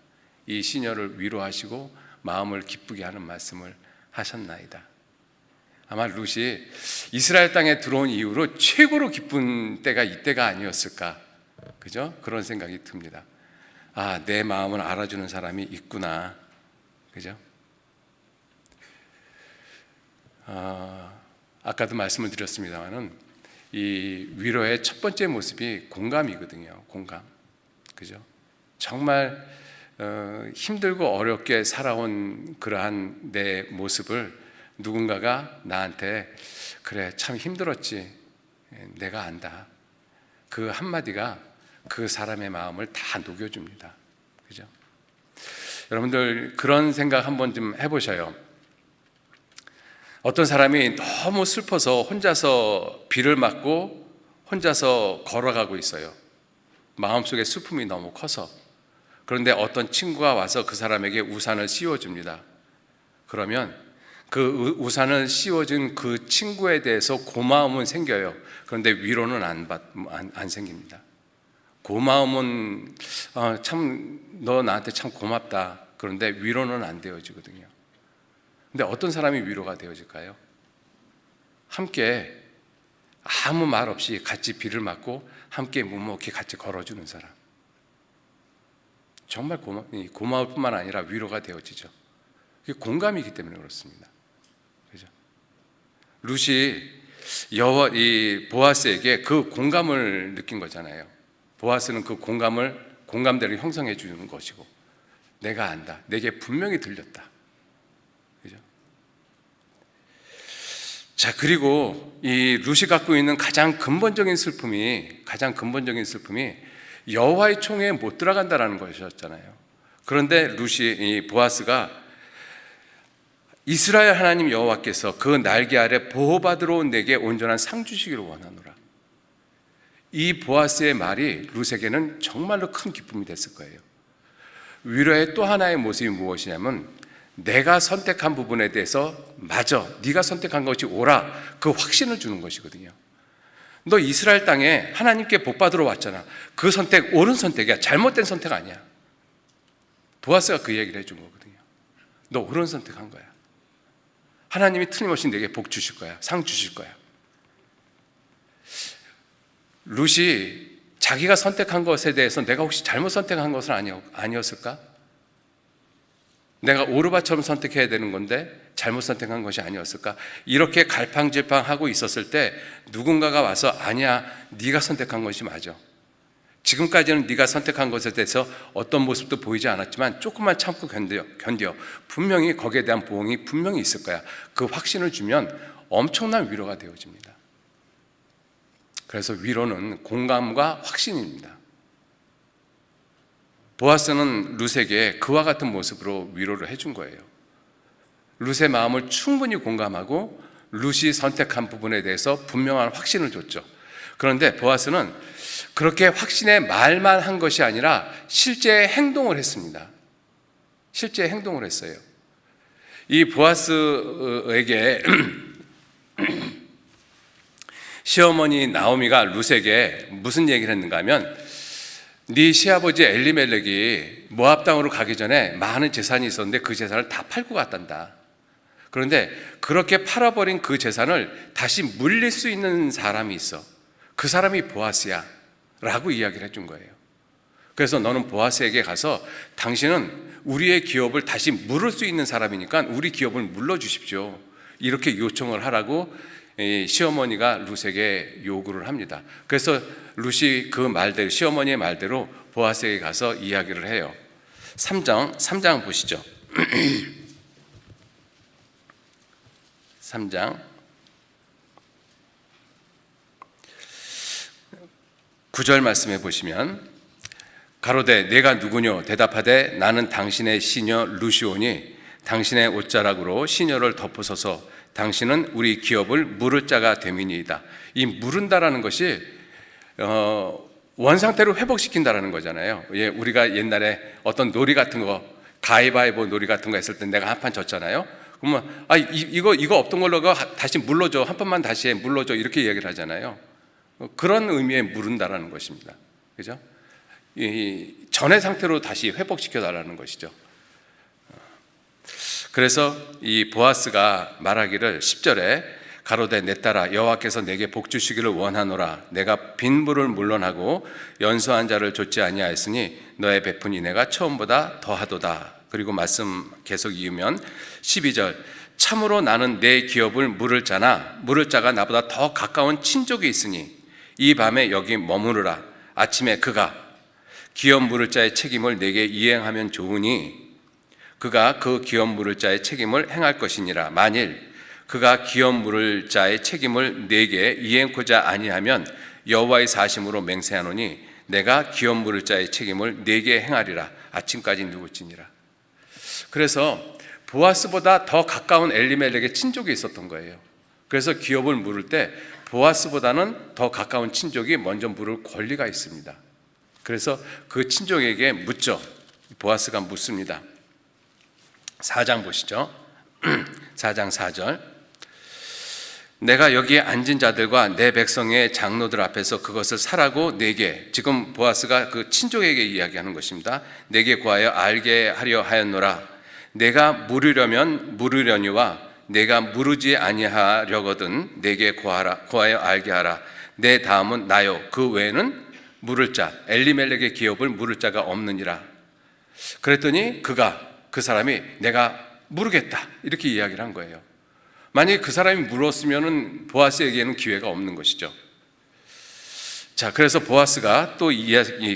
Speaker 1: 이 시녀를 위로하시고 마음을 기쁘게 하는 말씀을 하셨나이다. 아마 룻이 이스라엘 땅에 들어온 이후로 최고로 기쁜 때가 이때가 아니었을까, 그죠? 그런 생각이 듭니다. 아, 내 마음을 알아주는 사람이 있구나, 그죠? 아까도 말씀을 드렸습니다만은 이 위로의 첫 번째 모습이 공감이거든요. 공감, 그죠? 정말 힘들고 어렵게 살아온 그러한 내 모습을 누군가가 나한테 그래 참 힘들었지, 내가 안다, 그 한마디가 그 사람의 마음을 다 녹여줍니다. 그죠? 여러분들 그런 생각 한번 좀 해보셔요. 어떤 사람이 너무 슬퍼서 혼자서 비를 맞고 혼자서 걸어가고 있어요. 마음속에 슬픔이 너무 커서. 그런데 어떤 친구가 와서 그 사람에게 우산을 씌워줍니다. 그러면 그 우산을 씌워준 그 친구에 대해서 고마움은 생겨요. 그런데 위로는 안 생깁니다. 고마움은 참 너 나한테 참 고맙다. 그런데 위로는 안 되어지거든요. 근데 어떤 사람이 위로가 되어질까요? 함께 아무 말 없이 같이 비를 맞고 함께 묵묵히 같이 걸어주는 사람. 정말 고마울 뿐만 아니라 위로가 되어지죠. 그게 공감이기 때문에 그렇습니다. 그죠? 룻이 이 보아스에게 그 공감을 느낀 거잖아요. 보아스는 그 공감대를 형성해 주는 것이고, 내가 안다, 내게 분명히 들렸다. 그죠? 자, 그리고 이 룻이 갖고 있는 가장 근본적인 슬픔이 여호와의 총회에 못 들어간다라는 것이었잖아요. 그런데 이 보아스가 이스라엘 하나님 여호와께서 그 날개 아래 보호받으러 온 내게 온전한 상 주시기를 원하노라. 이 보아스의 말이 룻에게는 정말로 큰 기쁨이 됐을 거예요. 위로의 또 하나의 모습이 무엇이냐면 내가 선택한 부분에 대해서 맞아, 네가 선택한 것이 옳아, 그 확신을 주는 것이거든요. 너 이스라엘 땅에 하나님께 복 받으러 왔잖아. 그 선택 옳은 선택이야, 잘못된 선택 아니야. 보아스가 그 얘기를 해준 거거든요. 너 옳은 선택한 거야. 하나님이 틀림없이 내게 복 주실 거야, 상 주실 거야. 룻이 자기가 선택한 것에 대해서 내가 혹시 잘못 선택한 것은 아니었을까? 내가 오르바처럼 선택해야 되는 건데 잘못 선택한 것이 아니었을까? 이렇게 갈팡질팡하고 있었을 때 누군가가 와서 아니야, 네가 선택한 것이 맞아. 지금까지는 네가 선택한 것에 대해서 어떤 모습도 보이지 않았지만 조금만 참고 견뎌. 분명히 거기에 대한 보응이 분명히 있을 거야. 그 확신을 주면 엄청난 위로가 되어집니다. 그래서 위로는 공감과 확신입니다. 보아스는 룻에게 그와 같은 모습으로 위로를 해준 거예요. 룻의 마음을 충분히 공감하고 룻이 선택한 부분에 대해서 분명한 확신을 줬죠. 그런데 보아스는 그렇게 확신의 말만 한 것이 아니라 실제 행동을 했습니다. 실제 행동을 했어요. 이 보아스에게 시어머니 나오미가 룻에게 무슨 얘기를 했는가 하면 네 시아버지 엘리멜렉이 모압 땅으로 가기 전에 많은 재산이 있었는데 그 재산을 다 팔고 갔단다. 그런데 그렇게 팔아버린 그 재산을 다시 물릴 수 있는 사람이 있어. 그 사람이 보아스야 라고 이야기를 해준 거예요. 그래서 너는 보아스에게 가서 당신은 우리의 기업을 다시 물을 수 있는 사람이니까 우리 기업을 물러주십시오, 이렇게 요청을 하라고 시어머니가 룻에게 요구를 합니다. 그래서 룻이 그 말대로, 시어머니의 말대로 보아스에게 가서 이야기를 해요. 3장 보시죠. 3장 9절 말씀해 보시면 가로되 내가 누구뇨? 대답하되 나는 당신의 시녀 루시오니 당신의 옷자락으로 시녀를 덮으소서. 당신은 우리 기업을 물을 자가 됨이니이다. 이 물은다라는 것이 원상태로 회복시킨다라는 거잖아요. 예, 우리가 옛날에 어떤 놀이 같은 거, 가위바위보 놀이 같은 거 했을 때 내가 한 판 졌잖아요. 그러면 이거 없던 걸로 다시 물러줘, 한 판만 다시 해, 물러줘, 이렇게 이야기를 하잖아요. 그런 의미의 물은다라는 것입니다. 그죠? 이 전의 상태로 다시 회복시켜 달라는 것이죠. 그래서 이 보아스가 말하기를 10절에 가로되 내 딸아 여호와께서 내게 복 주시기를 원하노라. 내가 빈물을 물론하고 연소한 자를 좇지 아니하였으니 너의 베푼 은혜가 처음보다 더하도다. 그리고 말씀 계속 이으면 12절 참으로 나는 내 기업을 물을 자나 물을 자가 나보다 더 가까운 친족이 있으니 이 밤에 여기 머무르라. 아침에 그가 기업 물을 자의 책임을 내게 이행하면 좋으니 그가 그 기업 물을 자의 책임을 행할 것이니라. 만일 그가 기업 물을 자의 책임을 내게 이행코자 아니하면 여호와의 사심으로 맹세하노니 내가 기업 물을 자의 책임을 내게 행하리라. 아침까지 누울지니라. 그래서 보아스보다 더 가까운 엘리멜렉의 친족이 있었던 거예요. 그래서 기업을 물을 때 보아스보다는 더 가까운 친족이 먼저 물을 권리가 있습니다. 그래서 그 친족에게 묻죠. 보아스가 묻습니다. 4장 보시죠. 4장 4절 내가 여기에 앉은 자들과 내 백성의 장로들 앞에서 그것을 사라고 내게, 지금 보아스가 그 친족에게 이야기하는 것입니다. 내게 구하여 알게 하려 하였노라. 내가 물으려니와 내가 물으지 아니하려거든 내게 구하여 알게 하라. 내 다음은 나요. 그 외에는 물을 자, 엘리멜렉의 기업을 물을 자가 없느니라. 그랬더니 그 사람이 내가 물으겠다 이렇게 이야기를 한 거예요. 만약에 그 사람이 물었으면 보아스에게는 기회가 없는 것이죠. 자, 그래서 보아스가 또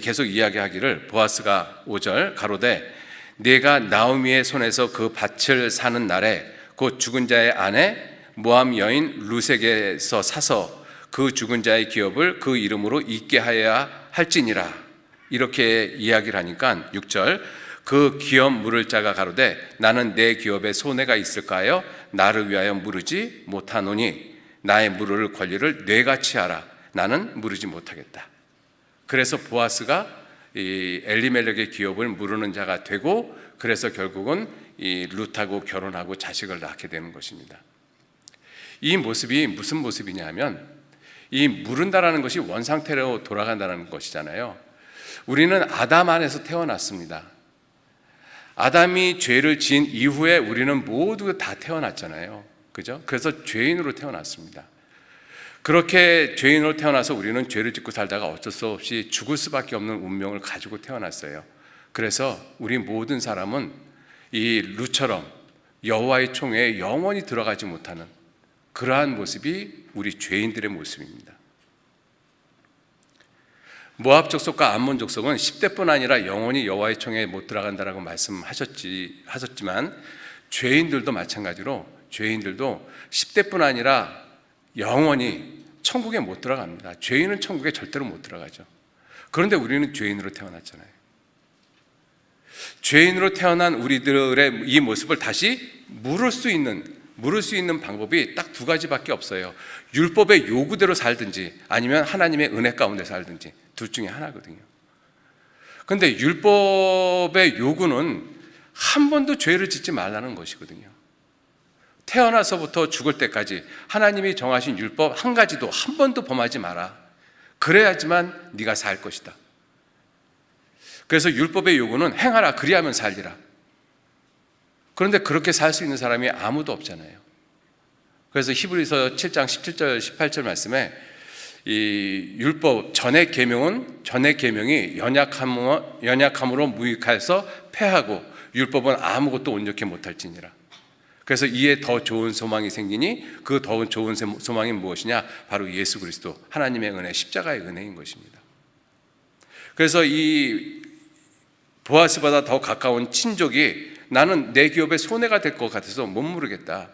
Speaker 1: 계속 이야기하기를, 보아스가 5절 가로되 내가 나오미의 손에서 그 밭을 사는 날에 곧 죽은 자의 아내 모압 여인 루색에서 사서 그 죽은 자의 기업을 그 이름으로 잊게 하여야 할지니라. 이렇게 이야기를 하니까 6절 그 기업 물을 자가 가로되 나는 내 기업에 손해가 있을까요? 나를 위하여 물으지 못하노니 나의 물을 권리를 뇌같이 하라. 나는 물으지 못하겠다. 그래서 보아스가 이 엘리멜렉의 기업을 물으는 자가 되고, 그래서 결국은 이 룻하고 결혼하고 자식을 낳게 되는 것입니다. 이 모습이 무슨 모습이냐 하면, 이 물은다라는 것이 원상태로 돌아간다는 것이잖아요. 우리는 아담 안에서 태어났습니다. 아담이 죄를 지은 이후에 우리는 모두 다 태어났잖아요. 그죠? 그래서 죄인으로 태어났습니다. 그렇게 죄인으로 태어나서 우리는 죄를 짓고 살다가 어쩔 수 없이 죽을 수밖에 없는 운명을 가지고 태어났어요. 그래서 우리 모든 사람은 이 룻처럼 여호와의 총회에 영원히 들어가지 못하는 그러한 모습이 우리 죄인들의 모습입니다. 모압 족속과 암몬 족속은 10대뿐 아니라 영원히 여호와의 총회에 못 들어간다라고 말씀하셨지만 죄인들도 마찬가지로 죄인들도 10대뿐 아니라 영원히 천국에 못 들어갑니다. 죄인은 천국에 절대로 못 들어가죠. 그런데 우리는 죄인으로 태어났잖아요. 죄인으로 태어난 우리들의 이 모습을 다시 물을 수 있는 방법이 딱 두 가지밖에 없어요. 율법의 요구대로 살든지 아니면 하나님의 은혜 가운데 살든지, 둘 중에 하나거든요. 그런데 율법의 요구는 한 번도 죄를 짓지 말라는 것이거든요. 태어나서부터 죽을 때까지 하나님이 정하신 율법 한 가지도 한 번도 범하지 마라. 그래야지만 네가 살 것이다. 그래서 율법의 요구는 행하라, 그리하면 살리라. 그런데 그렇게 살 수 있는 사람이 아무도 없잖아요. 그래서 히브리서 7장 17절 18절 말씀에 이 율법 전의 계명이 연약함으로 무익해서 패하고 율법은 아무것도 온전히 못할지니라. 그래서 이에 더 좋은 소망이 생기니 그 더 좋은 소망이 무엇이냐? 바로 예수 그리스도, 하나님의 은혜, 십자가의 은혜인 것입니다. 그래서 이 보아스보다 더 가까운 친족이 나는 내 기업에 손해가 될 것 같아서 못 물으겠다.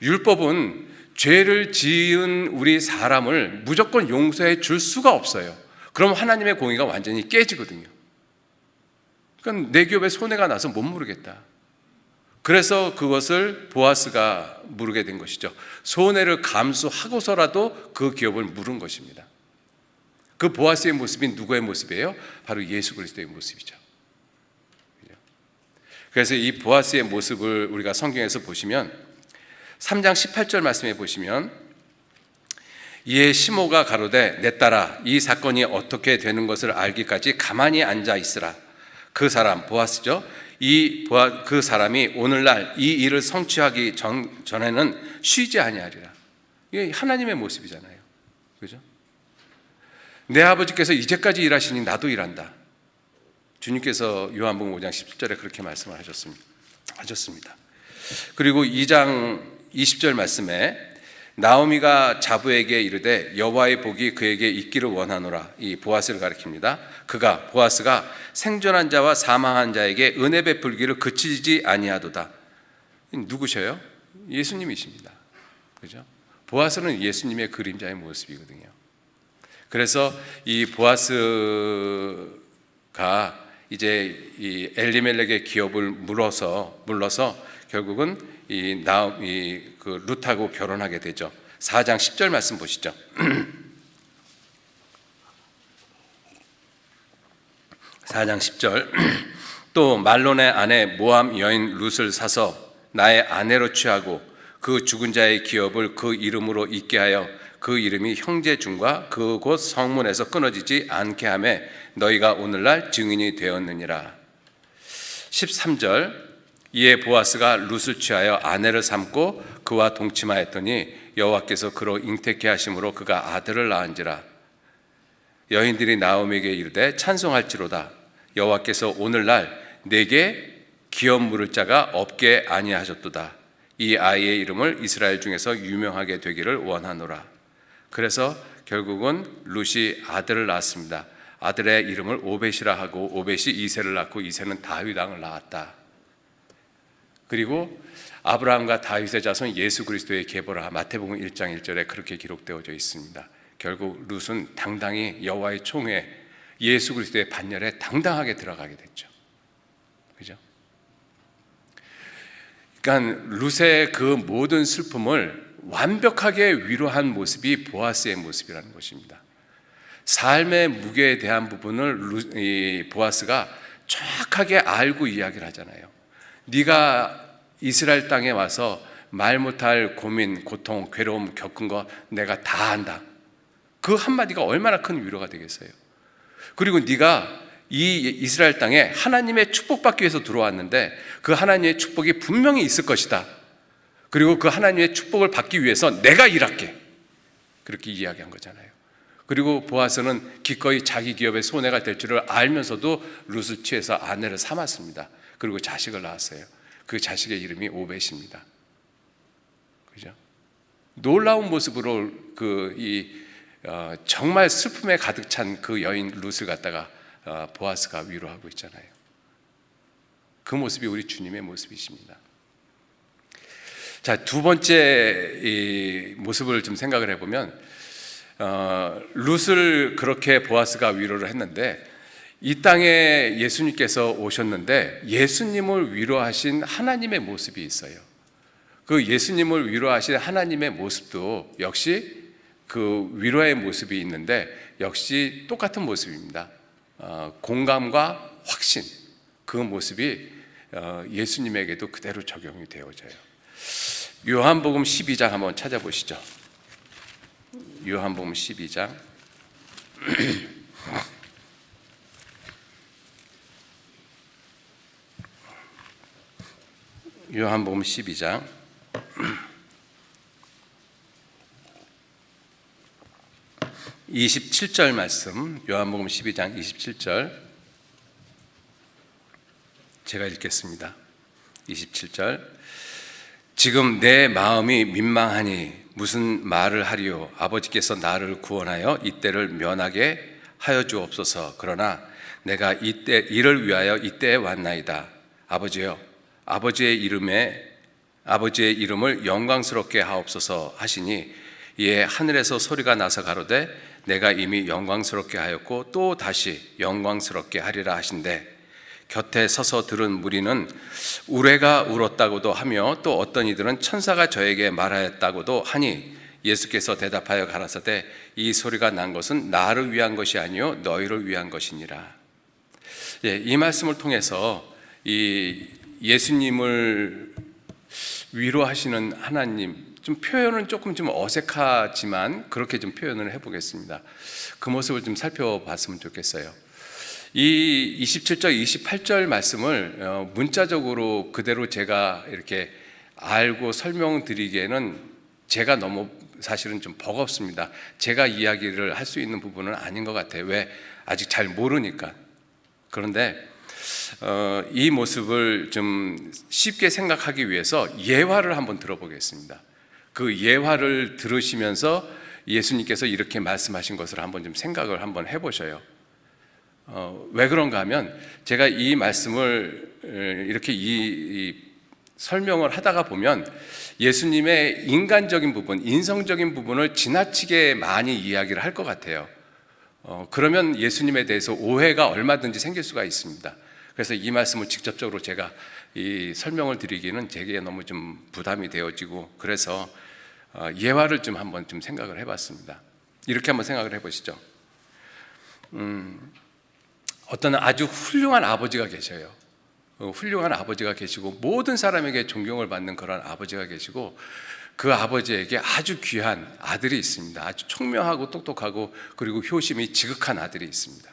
Speaker 1: 율법은 죄를 지은 우리 사람을 무조건 용서해 줄 수가 없어요. 그럼 하나님의 공의가 완전히 깨지거든요. 그러니까 내 기업에 손해가 나서 못 물으겠다. 그래서 그것을 보아스가 물으게 된 것이죠. 손해를 감수하고서라도 그 기업을 물은 것입니다. 그 보아스의 모습이 누구의 모습이에요? 바로 예수 그리스도의 모습이죠. 그래서 이 보아스의 모습을 우리가 성경에서 보시면 3장 18절 말씀에 보시면, 이에 시모가 가로되 내 딸아 이 사건이 어떻게 되는 것을 알기까지 가만히 앉아 있으라. 그 사람, 보아스죠. 그 사람이 오늘날 이 일을 성취하기 전에는 쉬지 아니하리라. 이게 하나님의 모습이잖아요. 그죠? 내 아버지께서 이제까지 일하시니 나도 일한다. 주님께서 요한복음 5장 17절에 그렇게 말씀을 하셨습니다. 그리고 2장 20절 말씀에 나오미가 자부에게 이르되 여호와의 복이 그에게 있기를 원하노라. 이 보아스를 가리킵니다. 보아스가 생존한 자와 사망한 자에게 은혜 베풀기를 그치지 아니하도다. 누구셔요? 예수님이십니다. 그죠? 보아스는 예수님의 그림자의 모습이거든요. 그래서 이 보아스가 이제 이 엘리멜렉의 기업을 물러서 결국은 그 룻하고 결혼하게 되죠. 4장 10절 말씀 보시죠. 4장 10절 또 말론의 아내 모함 여인 룻을 사서 나의 아내로 취하고 그 죽은 자의 기업을 그 이름으로 있게 하여 그 이름이 형제 중과 그곳 성문에서 끊어지지 않게 하며 너희가 오늘날 증인이 되었느니라. 13절 이에 보아스가 룻을 취하여 아내를 삼고 그와 동침하였더니 여호와께서 그로 잉태케 하심으로 그가 아들을 낳은지라. 여인들이 나오미에게 이르되 찬송할지로다. 여호와께서 오늘날 내게 기업 물을 자가 없게 아니하셨도다. 이 아이의 이름을 이스라엘 중에서 유명하게 되기를 원하노라. 그래서 결국은 룻이 아들을 낳았습니다. 아들의 이름을 오벳이라 하고 오벳이 이새를 낳고 이새는 다윗 왕을 낳았다. 그리고 아브라함과 다윗의 자손 예수 그리스도의 계보라. 마태복음 1장 1절에 그렇게 기록되어져 있습니다. 결국 룻은 당당히 여호와의 총회 예수 그리스도의 반열에 당당하게 들어가게 됐죠. 그죠? 그러니까 룻의 그 모든 슬픔을 완벽하게 위로한 모습이 보아스의 모습이라는 것입니다. 삶의 무게에 대한 부분을 보아스가 정확하게 알고 이야기를 하잖아요. 네가 이스라엘 땅에 와서 말 못할 고민, 고통, 괴로움 겪은 거 내가 다 안다. 그 한마디가 얼마나 큰 위로가 되겠어요. 그리고 네가 이 이스라엘 땅에 하나님의 축복받기 위해서 들어왔는데 그 하나님의 축복이 분명히 있을 것이다. 그리고 그 하나님의 축복을 받기 위해서 내가 일할게. 그렇게 이야기한 거잖아요. 그리고 보아스는 기꺼이 자기 기업의 손해가 될 줄을 알면서도 룻을 취해서 아내를 삼았습니다. 그리고 자식을 낳았어요. 그 자식의 이름이 오벳입니다. 그죠? 놀라운 모습으로 정말 슬픔에 가득 찬 그 여인 룻을 갖다가 보아스가 위로하고 있잖아요. 그 모습이 우리 주님의 모습이십니다. 자, 두 번째 이 모습을 좀 생각을 해보면 룻을 그렇게 보아스가 위로를 했는데 이 땅에 예수님께서 오셨는데 예수님을 위로하신 하나님의 모습이 있어요. 그 예수님을 위로하신 하나님의 모습도 역시 그 위로의 모습이 있는데 역시 똑같은 모습입니다. 공감과 확신, 그 모습이 예수님에게도 그대로 적용이 되어져요. 요한복음 12장 한번 찾아보시죠. 요한복음 12장 요한복음 12장 27절 말씀, 요한복음 12장 27절 제가 읽겠습니다. 27절 지금 내 마음이 민망하니 무슨 말을 하리요? 아버지께서 나를 구원하여 이때를 면하게 하여 주옵소서. 그러나 내가 이를 위하여 이때에 왔나이다. 아버지여, 아버지의 이름을 영광스럽게 하옵소서 하시니 이에 하늘에서 소리가 나서 가로되 내가 이미 영광스럽게 하였고 또 다시 영광스럽게 하리라 하신대 곁에 서서 들은 무리는 우레가 울었다고도 하며 또 어떤 이들은 천사가 저에게 말하였다고도 하니 예수께서 대답하여 가라사대 이 소리가 난 것은 나를 위한 것이 아니요 너희를 위한 것이니라. 이 말씀을 통해서 이 예수님을 위로하시는 하나님, 좀 표현은 조금 좀 어색하지만 그렇게 좀 표현을 해보겠습니다. 그 모습을 좀 살펴봤으면 좋겠어요. 이 27절, 28절 말씀을 문자적으로 그대로 제가 이렇게 알고 설명드리기에는 제가 너무 사실은 좀 버겁습니다. 제가 이야기를 할 수 있는 부분은 아닌 것 같아요. 왜? 아직 잘 모르니까. 그런데 이 모습을 좀 쉽게 생각하기 위해서 예화를 한번 들어보겠습니다. 그 예화를 들으시면서 예수님께서 이렇게 말씀하신 것을 한번 좀 생각을 한번 해보셔요. 왜 그런가 하면 제가 이 말씀을 이렇게 이 설명을 하다가 보면 예수님의 인간적인 부분, 인성적인 부분을 지나치게 많이 이야기를 할 것 같아요. 그러면 예수님에 대해서 오해가 얼마든지 생길 수가 있습니다. 그래서 이 말씀을 직접적으로 제가 이 설명을 드리기는 제게 너무 좀 부담이 되어지고, 그래서 예화를 좀 한번 좀 생각을 해봤습니다. 이렇게 한번 생각을 해보시죠. 어떤 아주 훌륭한 아버지가 계셔요. 훌륭한 아버지가 계시고 모든 사람에게 존경을 받는 그런 아버지가 계시고, 그 아버지에게 아주 귀한 아들이 있습니다. 아주 총명하고 똑똑하고 그리고 효심이 지극한 아들이 있습니다.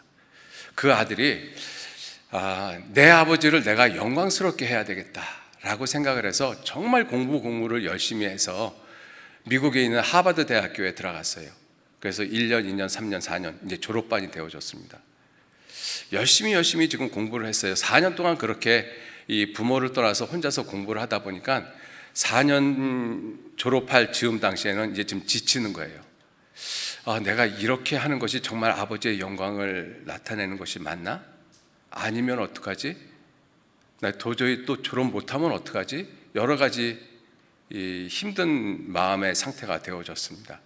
Speaker 1: 그 아들이 내 아버지를 내가 영광스럽게 해야 되겠다라고 생각을 해서 정말 공부를 열심히 해서 미국에 있는 하버드 대학교에 들어갔어요. 그래서 1년, 2년, 3년, 4년 이제 졸업반이 되어졌습니다. 열심히 지금 공부를 했어요. 4년 동안 그렇게 이 부모를 떠나서 혼자서 공부를 하다 보니까 4년 졸업할 즈음 당시에는 이제 좀 지치는 거예요. 내가 이렇게 하는 것이 정말 아버지의 영광을 나타내는 것이 맞나? 아니면 어떡하지? 나 도저히 또 졸업 못하면 어떡하지? 여러 가지 이 힘든 마음의 상태가 되어졌습니다.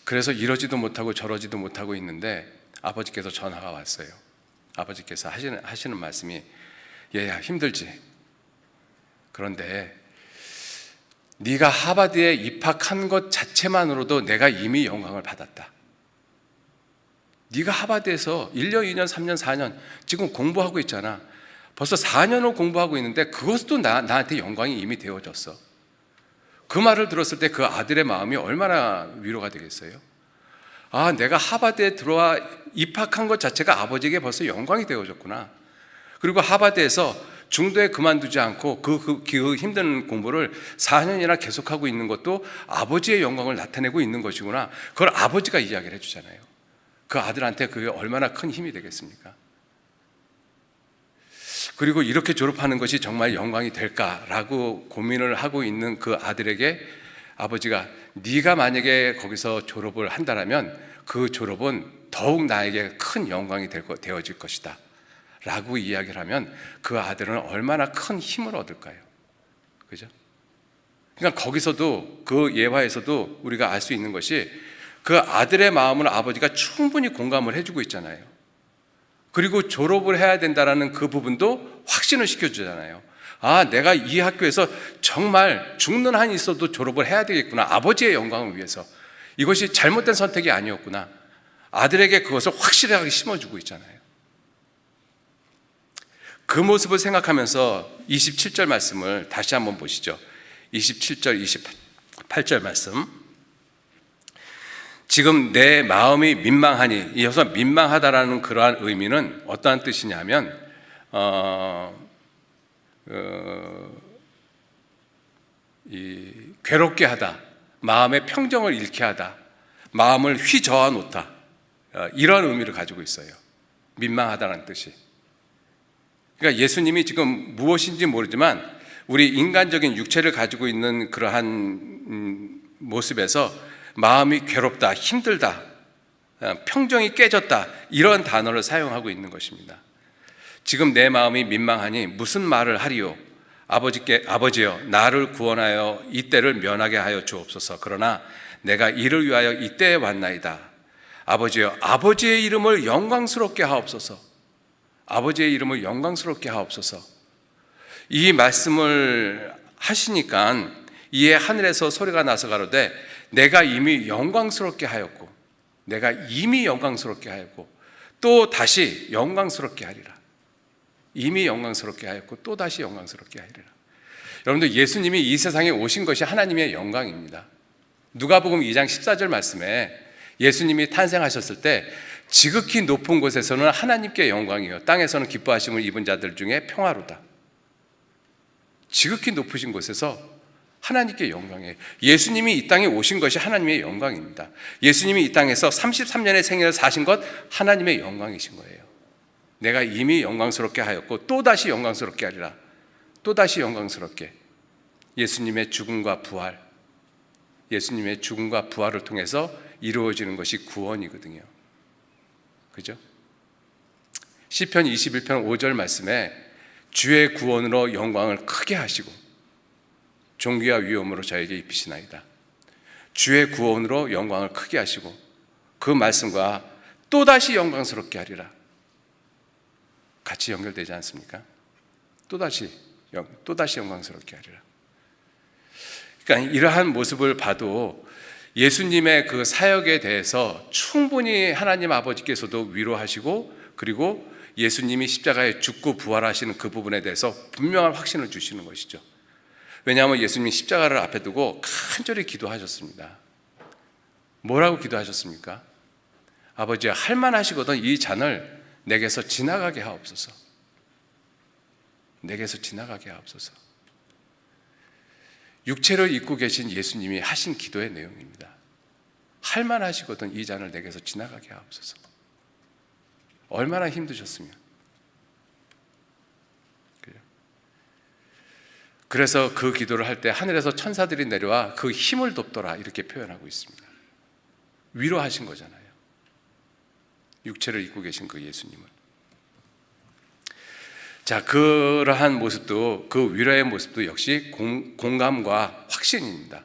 Speaker 1: 그래서 이러지도 못하고 저러지도 못하고 있는데 아버지께서 전화가 왔어요. 아버지께서 하시는 말씀이, 얘야 힘들지? 그런데 네가 하버드에 입학한 것 자체만으로도 내가 이미 영광을 받았다. 네가 하버드에서 1년, 2년, 3년, 4년 지금 공부하고 있잖아. 벌써 4년을 공부하고 있는데 그것도 나한테 영광이 이미 되어졌어. 그 말을 들었을 때 그 아들의 마음이 얼마나 위로가 되겠어요? 내가 하버드에 들어와 입학한 것 자체가 아버지에게 벌써 영광이 되어졌구나. 그리고 하버드에서 중도에 그만두지 않고 그 힘든 공부를 4년이나 계속하고 있는 것도 아버지의 영광을 나타내고 있는 것이구나. 그걸 아버지가 이야기를 해주잖아요. 그 아들한테 그게 얼마나 큰 힘이 되겠습니까? 그리고 이렇게 졸업하는 것이 정말 영광이 될까라고 고민을 하고 있는 그 아들에게 아버지가, 네가 만약에 거기서 졸업을 한다면 그 졸업은 더욱 나에게 큰 영광이 되어질 것이다 라고 이야기를 하면 그 아들은 얼마나 큰 힘을 얻을까요? 그죠? 그러니까 거기서도, 그 예화에서도 우리가 알 수 있는 것이 그 아들의 마음을 아버지가 충분히 공감을 해주고 있잖아요. 그리고 졸업을 해야 된다는 그 부분도 확신을 시켜주잖아요. 내가 이 학교에서 정말 죽는 한이 있어도 졸업을 해야 되겠구나. 아버지의 영광을 위해서. 이것이 잘못된 선택이 아니었구나. 아들에게 그것을 확실하게 심어주고 있잖아요. 그 모습을 생각하면서 27절 말씀을 다시 한번 보시죠. 27절, 28절 말씀. 지금 내 마음이 민망하니, 이어서 민망하다라는 그러한 의미는 어떠한 뜻이냐면 괴롭게 하다, 마음의 평정을 잃게 하다, 마음을 휘저어 놓다, 이런 의미를 가지고 있어요. 민망하다는 뜻이. 그러니까 예수님이 지금 무엇인지 모르지만 우리 인간적인 육체를 가지고 있는 그러한 모습에서 마음이 괴롭다, 힘들다, 평정이 깨졌다, 이런 단어를 사용하고 있는 것입니다. 지금 내 마음이 민망하니 무슨 말을 하리요? 아버지여, 나를 구원하여 이때를 면하게 하여 주옵소서. 그러나 내가 이를 위하여 이때에 왔나이다. 아버지여, 아버지의 이름을 영광스럽게 하옵소서. 아버지의 이름을 영광스럽게 하옵소서. 이 말씀을 하시니까 이에 하늘에서 소리가 나서 가로되 내가 이미 영광스럽게 하였고 또 다시 영광스럽게 하리라. 이미 영광스럽게 하였고 또 다시 영광스럽게 하리라. 여러분들, 예수님이 이 세상에 오신 것이 하나님의 영광입니다. 누가복음 2장 14절 말씀에 예수님이 탄생하셨을 때 지극히 높은 곳에서는 하나님께 영광이요 땅에서는 기뻐하심을 입은 자들 중에 평화로다. 지극히 높으신 곳에서 하나님께 영광이에요. 예수님이 이 땅에 오신 것이 하나님의 영광입니다. 예수님이 이 땅에서 33년의 생애를 사신 것 하나님의 영광이신 거예요. 내가 이미 영광스럽게 하였고 또다시 영광스럽게 하리라. 또다시 영광스럽게. 예수님의 죽음과 부활을 통해서 이루어지는 것이 구원이거든요. 그죠? 시편 21편 5절 말씀에 주의 구원으로 영광을 크게 하시고 존귀와 위엄으로 저에게 입히시나이다. 주의 구원으로 영광을 크게 하시고 그 말씀과 또다시 영광스럽게 하리라. 같이 연결되지 않습니까? 또다시 영광스럽게 하리라. 그러니까 이러한 모습을 봐도 예수님의 그 사역에 대해서 충분히 하나님 아버지께서도 위로하시고, 그리고 예수님이 십자가에 죽고 부활하시는 그 부분에 대해서 분명한 확신을 주시는 것이죠. 왜냐하면 예수님이 십자가를 앞에 두고 간절히 기도하셨습니다. 뭐라고 기도하셨습니까? 아버지야, 할만하시거든 이 잔을 내게서 지나가게 하옵소서. 내게서 지나가게 하옵소서. 육체를 입고 계신 예수님이 하신 기도의 내용입니다. 할만하시거든 이 잔을 내게서 지나가게 하옵소서. 얼마나 힘드셨으면. 그래서 그 기도를 할 때 하늘에서 천사들이 내려와 그 힘을 돕더라 이렇게 표현하고 있습니다. 위로하신 거잖아요. 육체를 입고 계신 그 예수님을. 자, 그러한 모습도, 그 위로의 모습도 역시 공감과 확신입니다.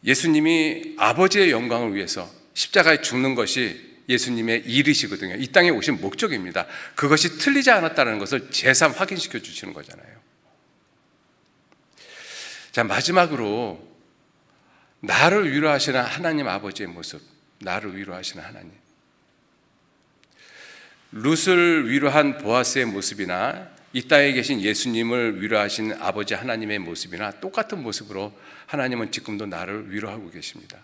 Speaker 1: 예수님이 아버지의 영광을 위해서 십자가에 죽는 것이 예수님의 일이시거든요. 이 땅에 오신 목적입니다. 그것이 틀리지 않았다는 것을 재삼 확인시켜 주시는 거잖아요. 자, 마지막으로 나를 위로하시는 하나님 아버지의 모습, 나를 위로하시는 하나님. 룻을 위로한 보아스의 모습이나 이 땅에 계신 예수님을 위로하신 아버지 하나님의 모습이나 똑같은 모습으로 하나님은 지금도 나를 위로하고 계십니다.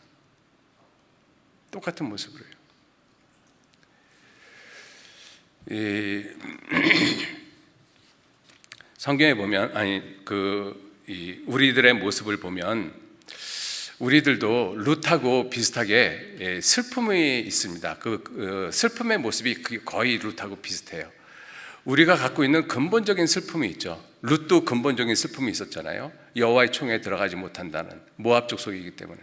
Speaker 1: 똑같은 모습으로요. 성경에 보면, 우리들의 모습을 보면 우리들도 룻하고 비슷하게 슬픔이 있습니다. 그 슬픔의 모습이 거의 룻하고 비슷해요. 우리가 갖고 있는 근본적인 슬픔이 있죠. 룻도 근본적인 슬픔이 있었잖아요. 여호와의 총에 들어가지 못한다는 모압 족속이기 때문에.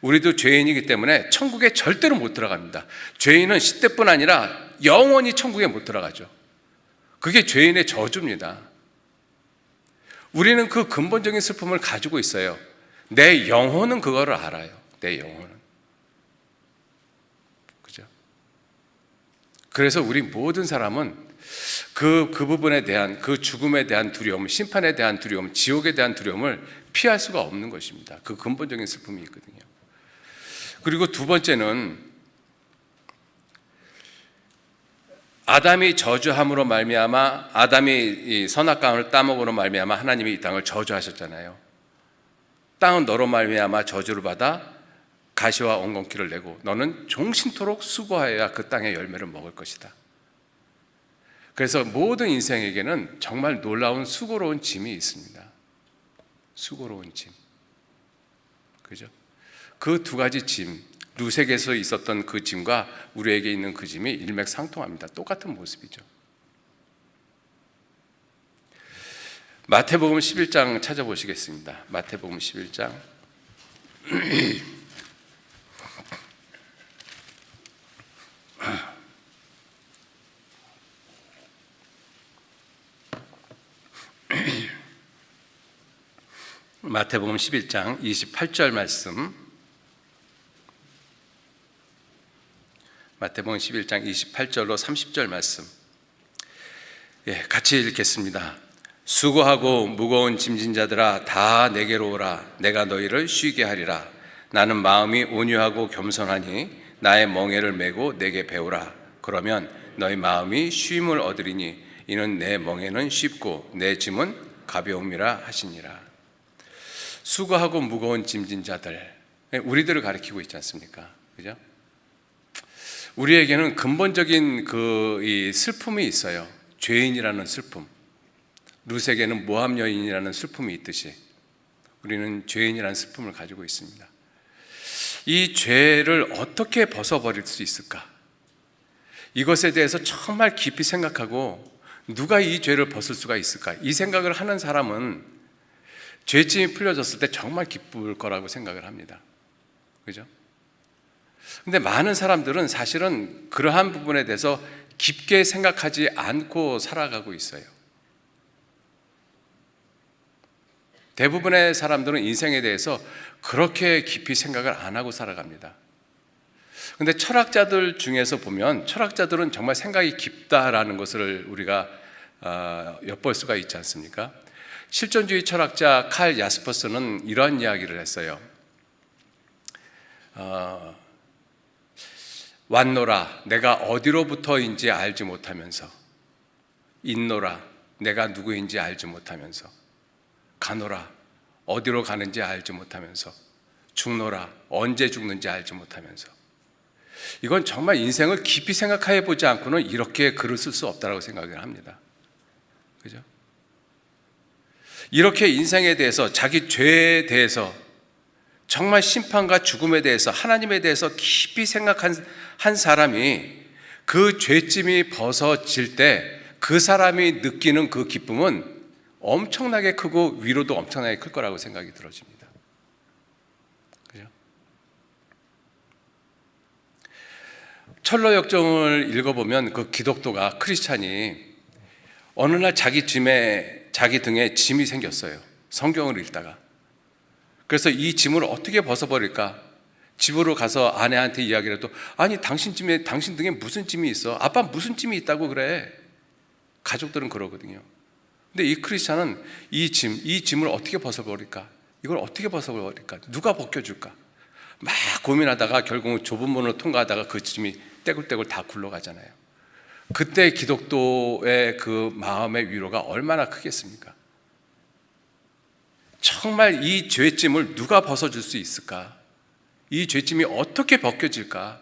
Speaker 1: 우리도 죄인이기 때문에 천국에 절대로 못 들어갑니다. 죄인은 시대뿐 아니라 영원히 천국에 못 들어가죠. 그게 죄인의 저주입니다. 우리는 그 근본적인 슬픔을 가지고 있어요. 내 영혼은 그거를 알아요. 내 영혼은. 그죠? 그래서 우리 모든 사람은 그 부분에 대한, 그 죽음에 대한 두려움, 심판에 대한 두려움, 지옥에 대한 두려움을 피할 수가 없는 것입니다. 그 근본적인 슬픔이 있거든요. 그리고 두 번째는 아담이 저주함으로 말미암아, 아담이 이 선악과를 따먹으로 말미암아 하나님이 이 땅을 저주하셨잖아요. 땅은 너로 말미암아 저주를 받아 가시와 엉겅퀴를 내고 너는 종신토록 수고하여야 그 땅의 열매를 먹을 것이다. 그래서 모든 인생에게는 정말 놀라운 수고로운 짐이 있습니다. 수고로운 짐. 그죠? 그 두 가지 짐, 룻에게서 있었던 그 짐과 우리에게 있는 그 짐이 일맥상통합니다. 똑같은 모습이죠. 마태복음 11장 찾아보시겠습니다. 마태복음 11장. 마태복음 11장 28절 말씀. 마태복음 11장 28절로 30절 말씀. 같이 읽겠습니다. 수고하고 무거운 짐진 자들아 다 내게로 오라. 내가 너희를 쉬게 하리라. 나는 마음이 온유하고 겸손하니 나의 멍에를 메고 내게 배우라. 그러면 너희 마음이 쉼을 얻으리니 이는 내 멍에는 쉽고 내 짐은 가벼움이라 하시니라. 수고하고 무거운 짐진 자들, 우리들을 가리키고 있지 않습니까? 그죠? 우리에게는 근본적인 이 슬픔이 있어요. 죄인이라는 슬픔. 룻에게는 모압 여인이라는 슬픔이 있듯이 우리는 죄인이라는 슬픔을 가지고 있습니다. 이 죄를 어떻게 벗어버릴 수 있을까? 이것에 대해서 정말 깊이 생각하고 누가 이 죄를 벗을 수가 있을까? 이 생각을 하는 사람은 죄짐이 풀려졌을 때 정말 기쁠 거라고 생각을 합니다. 그죠? 근데 많은 사람들은 사실은 그러한 부분에 대해서 깊게 생각하지 않고 살아가고 있어요. 대부분의 사람들은 인생에 대해서 그렇게 깊이 생각을 안 하고 살아갑니다. 근데 철학자들 중에서 보면 철학자들은 정말 생각이 깊다라는 것을 우리가 엿볼 수가 있지 않습니까? 실존주의 철학자 칼 야스퍼스는 이런 이야기를 했어요. 왔노라 내가 어디로부터인지 알지 못하면서, 있노라 내가 누구인지 알지 못하면서, 가노라 어디로 가는지 알지 못하면서, 죽노라 언제 죽는지 알지 못하면서. 이건 정말 인생을 깊이 생각해 보지 않고는 이렇게 글을 쓸 수 없다고 생각을 합니다. 그죠? 이렇게 인생에 대해서, 자기 죄에 대해서, 정말 심판과 죽음에 대해서, 하나님에 대해서 깊이 생각한 한 사람이 그 죄짐이 벗어질 때 그 사람이 느끼는 그 기쁨은 엄청나게 크고 위로도 엄청나게 클 거라고 생각이 들어집니다. 그죠? 철로 역정을 읽어보면 그 기독도가, 크리스찬이 어느 날 자기 등에 짐이 생겼어요. 성경을 읽다가. 그래서 이 짐을 어떻게 벗어버릴까? 집으로 가서 아내한테 이야기를 해도, 아니 당신 등에 무슨 짐이 있어? 아빠 무슨 짐이 있다고 그래? 가족들은 그러거든요. 근데 이 크리스찬은 이 짐을 어떻게 벗어버릴까? 이걸 어떻게 벗어버릴까? 누가 벗겨줄까? 막 고민하다가 결국은 좁은 문을 통과하다가 그 짐이 떼굴떼굴 다 굴러가잖아요. 그때 기독도의 그 마음의 위로가 얼마나 크겠습니까? 정말 이 죄짐을 누가 벗어줄 수 있을까? 이 죄짐이 어떻게 벗겨질까?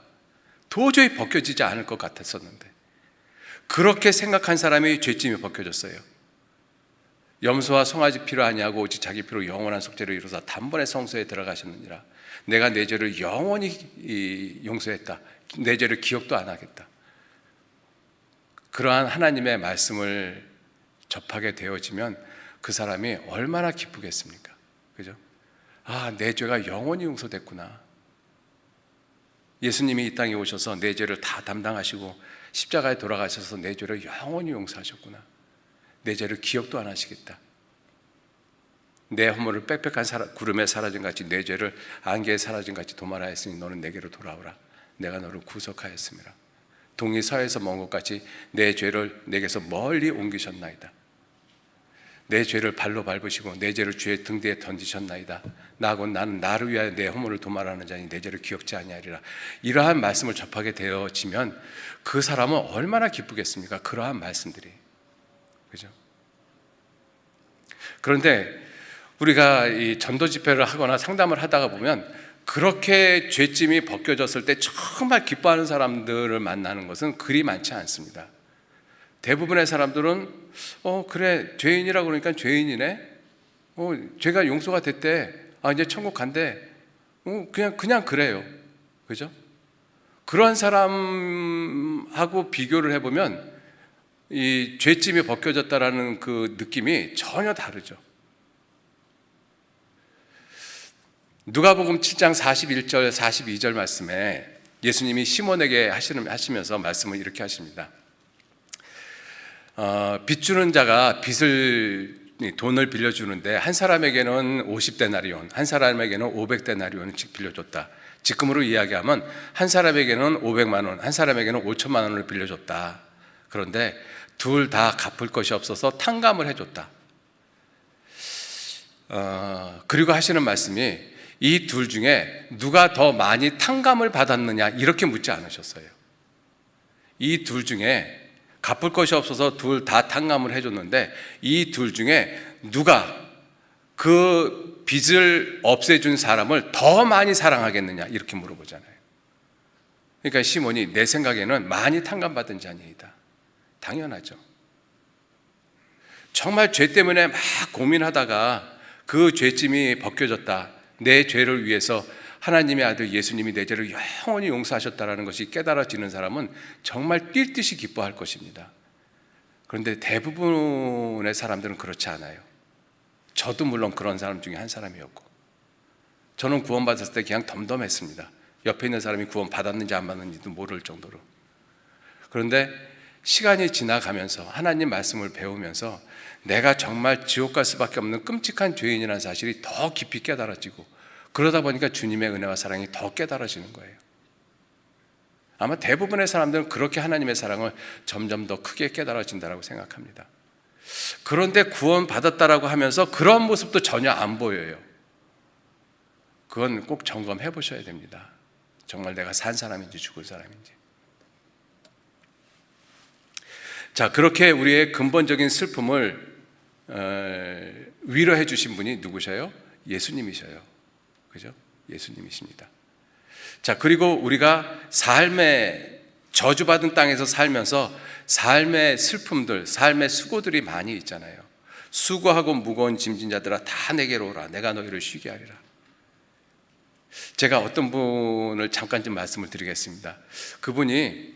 Speaker 1: 도저히 벗겨지지 않을 것 같았었는데 그렇게 생각한 사람이 죄짐이 벗겨졌어요. 염소와 송아지 필요하냐고 오직 자기 피로 영원한 속죄를 이루사 단번에 성소에 들어가셨느니라. 내가 내 죄를 영원히 용서했다. 내 죄를 기억도 안 하겠다. 그러한 하나님의 말씀을 접하게 되어지면 그 사람이 얼마나 기쁘겠습니까? 그죠? 아, 내 죄가 영원히 용서됐구나. 예수님이 이 땅에 오셔서 내 죄를 다 담당하시고 십자가에 돌아가셔서 내 죄를 영원히 용서하셨구나. 내 죄를 기억도 안 하시겠다. 내 허물을 빽빽한 구름에 사라진 같이 내 죄를 안개에 사라진 같이 도말하였으니 너는 내게로 돌아오라. 내가 너를 구속하였음이라. 동이 서에서 먼 것 같이 내 죄를 내게서 멀리 옮기셨나이다. 내 죄를 발로 밟으시고 내 죄를 주의 등 뒤에 던지셨나이다. 나는 나를 위하여 내 허물을 도말하는 자니 내 죄를 기억지 아니하리라. 이러한 말씀을 접하게 되어지면 그 사람은 얼마나 기쁘겠습니까? 그러한 말씀들이. 그죠? 그런데 우리가 이 전도 집회를 하거나 상담을 하다가 보면 그렇게 죄짐이 벗겨졌을 때 정말 기뻐하는 사람들을 만나는 것은 그리 많지 않습니다. 대부분의 사람들은 그래 죄인이라고 그러니까 죄인이네. 죄가 용서가 됐대. 이제 천국 간대. 그냥 그래요. 그죠? 그런 사람하고 비교를 해보면 이 죄짐이 벗겨졌다라는 그 느낌이 전혀 다르죠. 누가복음 7장 41절 42절 말씀에 예수님이 시몬에게 하시면서 말씀을 이렇게 하십니다. 빚 주는 자가 돈을 빌려주는데 한 사람에게는 50데나리온, 한 사람에게는 500데나리온씩 빌려줬다. 지금으로 이야기하면 한 사람에게는 500만 원, 한 사람에게는 5천만 원을 빌려줬다. 그런데 둘 다 갚을 것이 없어서 탕감을 해줬다. 그리고 하시는 말씀이 이 둘 중에 누가 더 많이 탕감을 받았느냐 이렇게 묻지 않으셨어요. 이 둘 중에 갚을 것이 없어서 둘 다 탕감을 해줬는데 이 둘 중에 누가 그 빚을 없애준 사람을 더 많이 사랑하겠느냐 이렇게 물어보잖아요. 그러니까 시몬이 내 생각에는 많이 탕감받은 자니이다. 당연하죠. 정말 죄 때문에 막 고민하다가 그 죄짐이 벗겨졌다. 내 죄를 위해서 하나님의 아들 예수님이 내 죄를 영원히 용서하셨다는 것이 깨달아지는 사람은 정말 뛸 듯이 기뻐할 것입니다. 그런데 대부분의 사람들은 그렇지 않아요. 저도 물론 그런 사람 중에 한 사람이었고, 저는 구원받았을 때 그냥 덤덤했습니다. 옆에 있는 사람이 구원 받았는지 안 받았는지도 모를 정도로. 그런데 시간이 지나가면서 하나님 말씀을 배우면서 내가 정말 지옥 갈 수밖에 없는 끔찍한 죄인이라는 사실이 더 깊이 깨달아지고, 그러다 보니까 주님의 은혜와 사랑이 더 깨달아지는 거예요. 아마 대부분의 사람들은 그렇게 하나님의 사랑을 점점 더 크게 깨달아진다고 생각합니다. 그런데 구원받았다라고 하면서 그런 모습도 전혀 안 보여요. 그건 꼭 점검해 보셔야 됩니다. 정말 내가 산 사람인지 죽을 사람인지. 자, 그렇게 우리의 근본적인 슬픔을 위로해 주신 분이 누구셔요? 예수님이셔요. 그죠? 예수님이십니다. 자, 그리고 우리가 삶의 저주받은 땅에서 살면서 삶의 슬픔들, 삶의 수고들이 많이 있잖아요. 수고하고 무거운 짐진 자들아 다 내게로 오라. 내가 너희를 쉬게 하리라. 제가 어떤 분을 잠깐 좀 말씀을 드리겠습니다. 그분이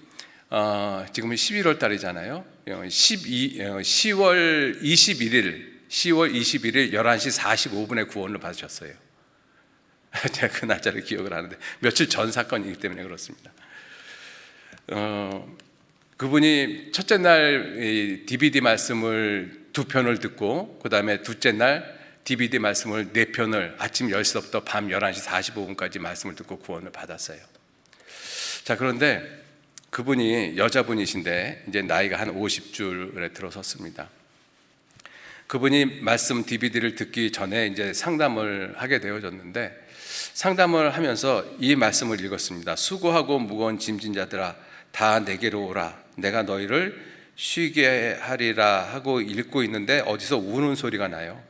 Speaker 1: 지금은 11월 달이잖아요. 10월 21일 11시 45분에 구원을 받으셨어요. 제가 그 날짜를 기억을 하는데 며칠 전 사건이기 때문에 그렇습니다. 그분이 첫째 날 DVD 말씀을 2편을 듣고, 그 다음에 둘째 날 DVD 말씀을 4편을 아침 10시부터 밤 11시 45분까지 말씀을 듣고 구원을 받았어요. 자, 그런데 그분이 여자분이신데 이제 나이가 한 50줄에 들어섰습니다. 그분이 말씀 DVD를 듣기 전에 이제 상담을 하게 되어졌는데, 상담을 하면서 이 말씀을 읽었습니다. 수고하고 무거운 짐진 자들아 다 내게로 오라. 내가 너희를 쉬게 하리라 하고 읽고 있는데 어디서 우는 소리가 나요.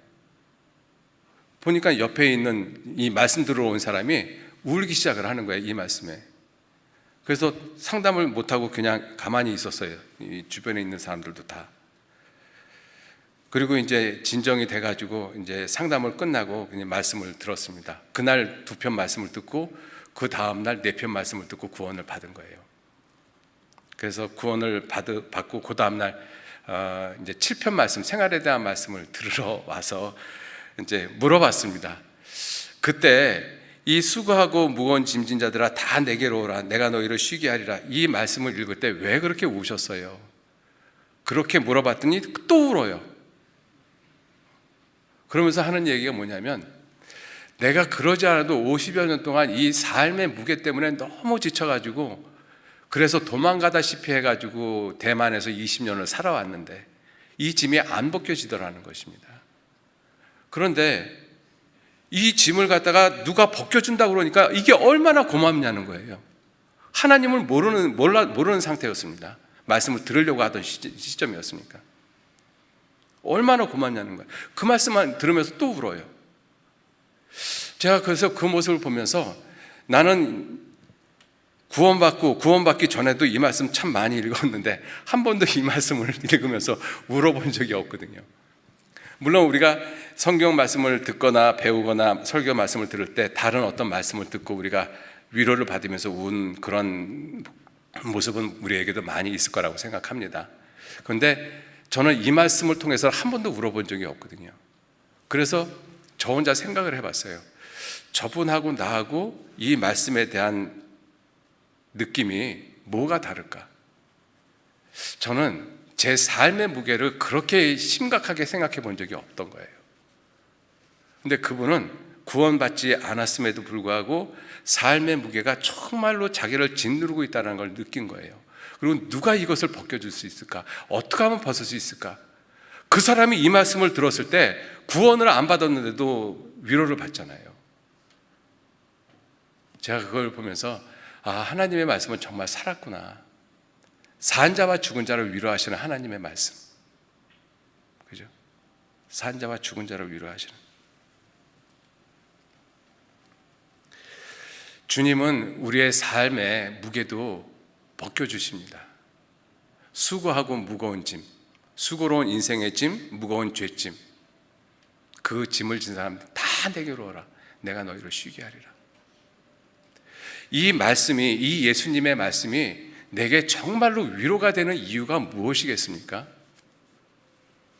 Speaker 1: 보니까 옆에 있는 이 말씀 들어온 사람이 울기 시작을 하는 거예요, 이 말씀에. 그래서 상담을 못하고 그냥 가만히 있었어요. 이 주변에 있는 사람들도 다. 그리고 이제 진정이 돼가지고 이제 상담을 끝나고 그냥 말씀을 들었습니다. 그날 2편 말씀을 듣고 그 다음날 4편 말씀을 듣고 구원을 받은 거예요. 그래서 구원을 받고 그 다음날 이제 7편 말씀, 생활에 대한 말씀을 들으러 와서 이제 물어봤습니다. 그때 이 수고하고 무거운 짐진 자들아 다 내게로 오라. 내가 너희를 쉬게 하리라. 이 말씀을 읽을 때 왜 그렇게 우셨어요? 그렇게 물어봤더니 또 울어요. 그러면서 하는 얘기가 뭐냐면, 내가 그러지 않아도 50여 년 동안 이 삶의 무게 때문에 너무 지쳐가지고 그래서 도망가다시피 해가지고 대만에서 20년을 살아왔는데 이 짐이 안 벗겨지더라는 것입니다. 그런데 이 짐을 갖다가 누가 벗겨준다고 그러니까 이게 얼마나 고맙냐는 거예요. 하나님을 모르는 상태였습니다. 말씀을 들으려고 하던 시점이었으니까. 얼마나 고맙냐는 거예요. 그 말씀만 들으면서 또 울어요. 제가 그래서 그 모습을 보면서 나는 구원받기 전에도 이 말씀 참 많이 읽었는데 한 번도 이 말씀을 읽으면서 울어본 적이 없거든요. 물론 우리가 성경 말씀을 듣거나 배우거나 설교 말씀을 들을 때 다른 어떤 말씀을 듣고 우리가 위로를 받으면서 운 그런 모습은 우리에게도 많이 있을 거라고 생각합니다. 그런데 저는 이 말씀을 통해서 한 번도 울어본 적이 없거든요. 그래서 저 혼자 생각을 해봤어요. 저분하고 나하고 이 말씀에 대한 느낌이 뭐가 다를까? 저는 제 삶의 무게를 그렇게 심각하게 생각해 본 적이 없던 거예요. 근데 그분은 구원받지 않았음에도 불구하고 삶의 무게가 정말로 자기를 짓누르고 있다는 걸 느낀 거예요. 그리고 누가 이것을 벗겨줄 수 있을까? 어떻게 하면 벗을 수 있을까? 그 사람이 이 말씀을 들었을 때 구원을 안 받았는데도 위로를 받잖아요. 제가 그걸 보면서 하나님의 말씀은 정말 살았구나. 산 자와 죽은 자를 위로하시는 하나님의 말씀, 그죠? 산 자와 죽은 자를 위로하시는 주님은 우리의 삶의 무게도 벗겨주십니다. 수고하고 무거운 짐, 수고로운 인생의 짐, 무거운 죄짐, 그 짐을 진 사람 다 내게로 오라. 내가 너희를 쉬게 하리라. 이 말씀이, 이 예수님의 말씀이 내게 정말로 위로가 되는 이유가 무엇이겠습니까?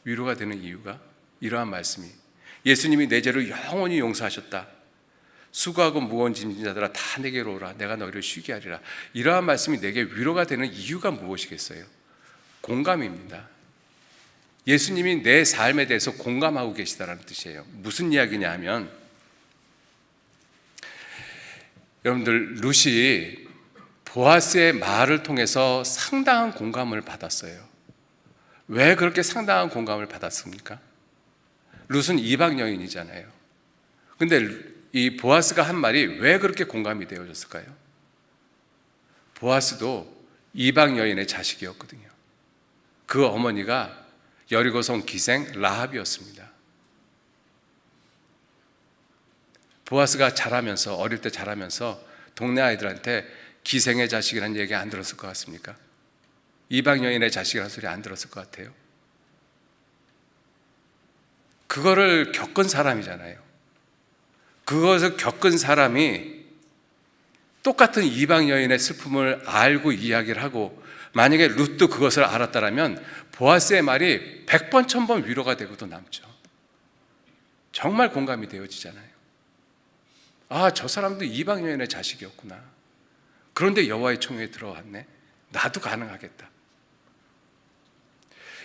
Speaker 1: 위로가 되는 이유가 이러한 말씀이, 예수님이 내 죄를 영원히 용서하셨다. 수고하고 무거운 짐진 자들아 다 내게로 오라. 내가 너희를 쉬게 하리라. 이러한 말씀이 내게 위로가 되는 이유가 무엇이겠어요? 공감입니다. 예수님이 내 삶에 대해서 공감하고 계시다는 뜻이에요. 무슨 이야기냐 하면, 여러분들, 룻이 보아스의 말을 통해서 상당한 공감을 받았어요. 왜 그렇게 상당한 공감을 받았습니까? 룻은 이방 여인이잖아요. 근데 이 보아스가 한 말이 왜 그렇게 공감이 되어졌을까요? 보아스도 이방 여인의 자식이었거든요. 그 어머니가 여리고성 기생 라합이었습니다. 보아스가 자라면서, 어릴 때 자라면서 동네 아이들한테 기생의 자식이라는 얘기 안 들었을 것 같습니까? 이방 여인의 자식이라는 소리 안 들었을 것 같아요. 그거를 겪은 사람이잖아요. 그것을 겪은 사람이 똑같은 이방 여인의 슬픔을 알고 이야기를 하고, 만약에 룻도 그것을 알았다면 보아스의 말이 100번 1000번 위로가 되고도 남죠. 정말 공감이 되어지잖아요. 저 사람도 이방 여인의 자식이었구나. 그런데 여호와의 총회에 들어왔네. 나도 가능하겠다.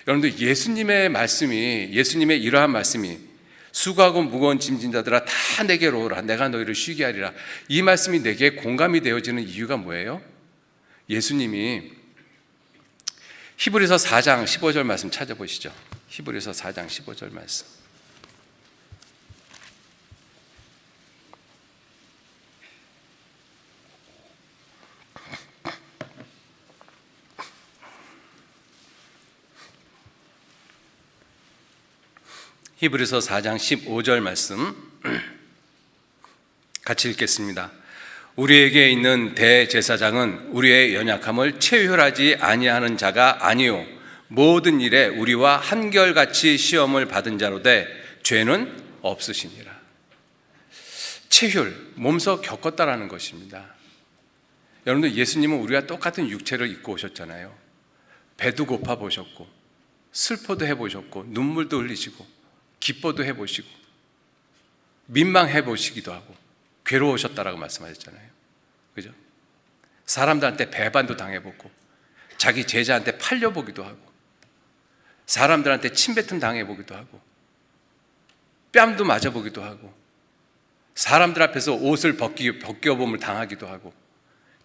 Speaker 1: 여러분들, 예수님의 말씀이, 예수님의 이러한 말씀이, 수고하고 무거운 짐진 자들아 다 내게로 오라. 내가 너희를 쉬게 하리라. 이 말씀이 내게 공감이 되어지는 이유가 뭐예요? 예수님이 히브리서 4장 15절 말씀 찾아보시죠. 히브리서 4장 15절 말씀. 히브리서 4장 15절 말씀 같이 읽겠습니다. 우리에게 있는 대제사장은 우리의 연약함을 체휼하지 아니하는 자가 아니요 모든 일에 우리와 한결같이 시험을 받은 자로되 죄는 없으시니라. 체휼, 몸소 겪었다라는 것입니다. 여러분들, 예수님은 우리와 똑같은 육체를 입고 오셨잖아요. 배도 고파 보셨고, 슬퍼도 해보셨고, 눈물도 흘리시고, 기뻐도 해보시고, 민망해 보시기도 하고, 괴로우셨다라고 말씀하셨잖아요. 그죠? 사람들한테 배반도 당해보고, 자기 제자한테 팔려보기도 하고, 사람들한테 침뱉음 당해보기도 하고, 뺨도 맞아보기도 하고, 사람들 앞에서 옷을 벗겨봄을 당하기도 하고,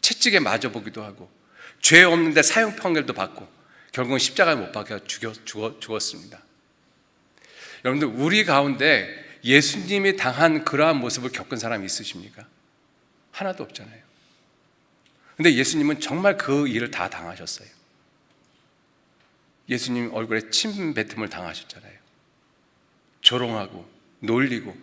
Speaker 1: 채찍에 맞아보기도 하고, 죄 없는데 사형 판결도 받고, 결국은 십자가에 못 박혀 죽었습니다. 여러분들, 우리 가운데 예수님이 당한 그러한 모습을 겪은 사람이 있으십니까? 하나도 없잖아요. 근데 예수님은 정말 그 일을 다 당하셨어요. 예수님 얼굴에 침 뱉음을 당하셨잖아요. 조롱하고 놀리고.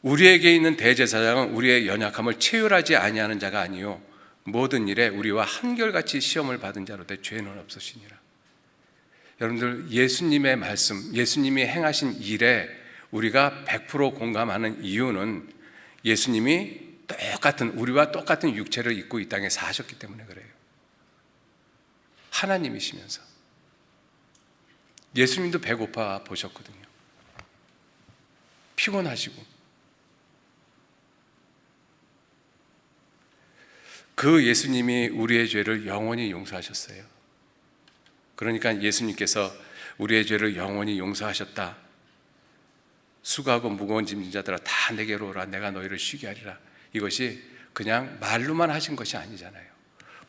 Speaker 1: 우리에게 있는 대제사장은 우리의 연약함을 체휼하지 아니하는 자가 아니요 모든 일에 우리와 한결같이 시험을 받은 자로되 죄는 없으시니라. 여러분들, 예수님의 말씀, 예수님이 행하신 일에 우리가 100% 공감하는 이유는 예수님이 우리와 똑같은 육체를 입고 이 땅에 사셨기 때문에 그래요. 하나님이시면서. 예수님도 배고파 보셨거든요. 피곤하시고. 그 예수님이 우리의 죄를 영원히 용서하셨어요. 그러니까 예수님께서 우리의 죄를 영원히 용서하셨다. 수고하고 무거운 짐진 자들아 다 내게로 오라. 내가 너희를 쉬게 하리라. 이것이 그냥 말로만 하신 것이 아니잖아요.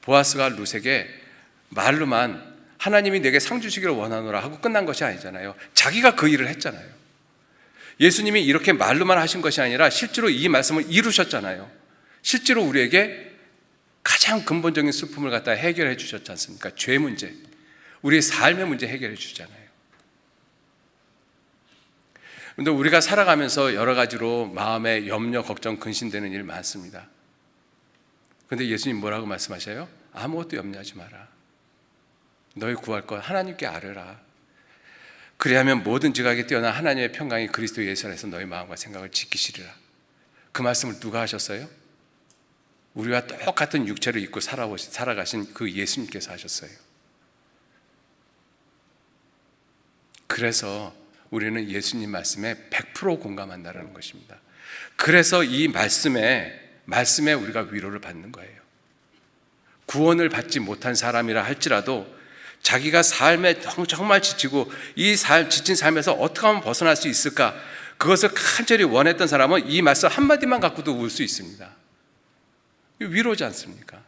Speaker 1: 보아스가 룻에게 말로만 하나님이 내게 상 주시기를 원하노라 하고 끝난 것이 아니잖아요. 자기가 그 일을 했잖아요. 예수님이 이렇게 말로만 하신 것이 아니라 실제로 이 말씀을 이루셨잖아요. 실제로 우리에게 가장 근본적인 슬픔을 갖다 해결해 주셨지 않습니까? 죄 문제, 우리의 삶의 문제 해결해 주잖아요. 그런데 우리가 살아가면서 여러 가지로 마음에 염려, 걱정, 근심되는 일 많습니다. 그런데 예수님 뭐라고 말씀하셔요? 아무것도 염려하지 마라. 너희 구할 것 하나님께 아뢰라. 그리하면 모든 지각에 뛰어난 하나님의 평강이 그리스도 예수 안에서 너희 마음과 생각을 지키시리라. 그 말씀을 누가 하셨어요? 우리와 똑같은 육체를 입고 살아가신 그 예수님께서 하셨어요. 그래서 우리는 예수님 말씀에 100% 공감한다는 것입니다. 그래서 이 말씀에 우리가 위로를 받는 거예요. 구원을 받지 못한 사람이라 할지라도 자기가 삶에 정말 지치고 이 지친 삶에서 어떻게 하면 벗어날 수 있을까, 그것을 간절히 원했던 사람은 이 말씀 한마디만 갖고도 울 수 있습니다. 위로지 않습니까?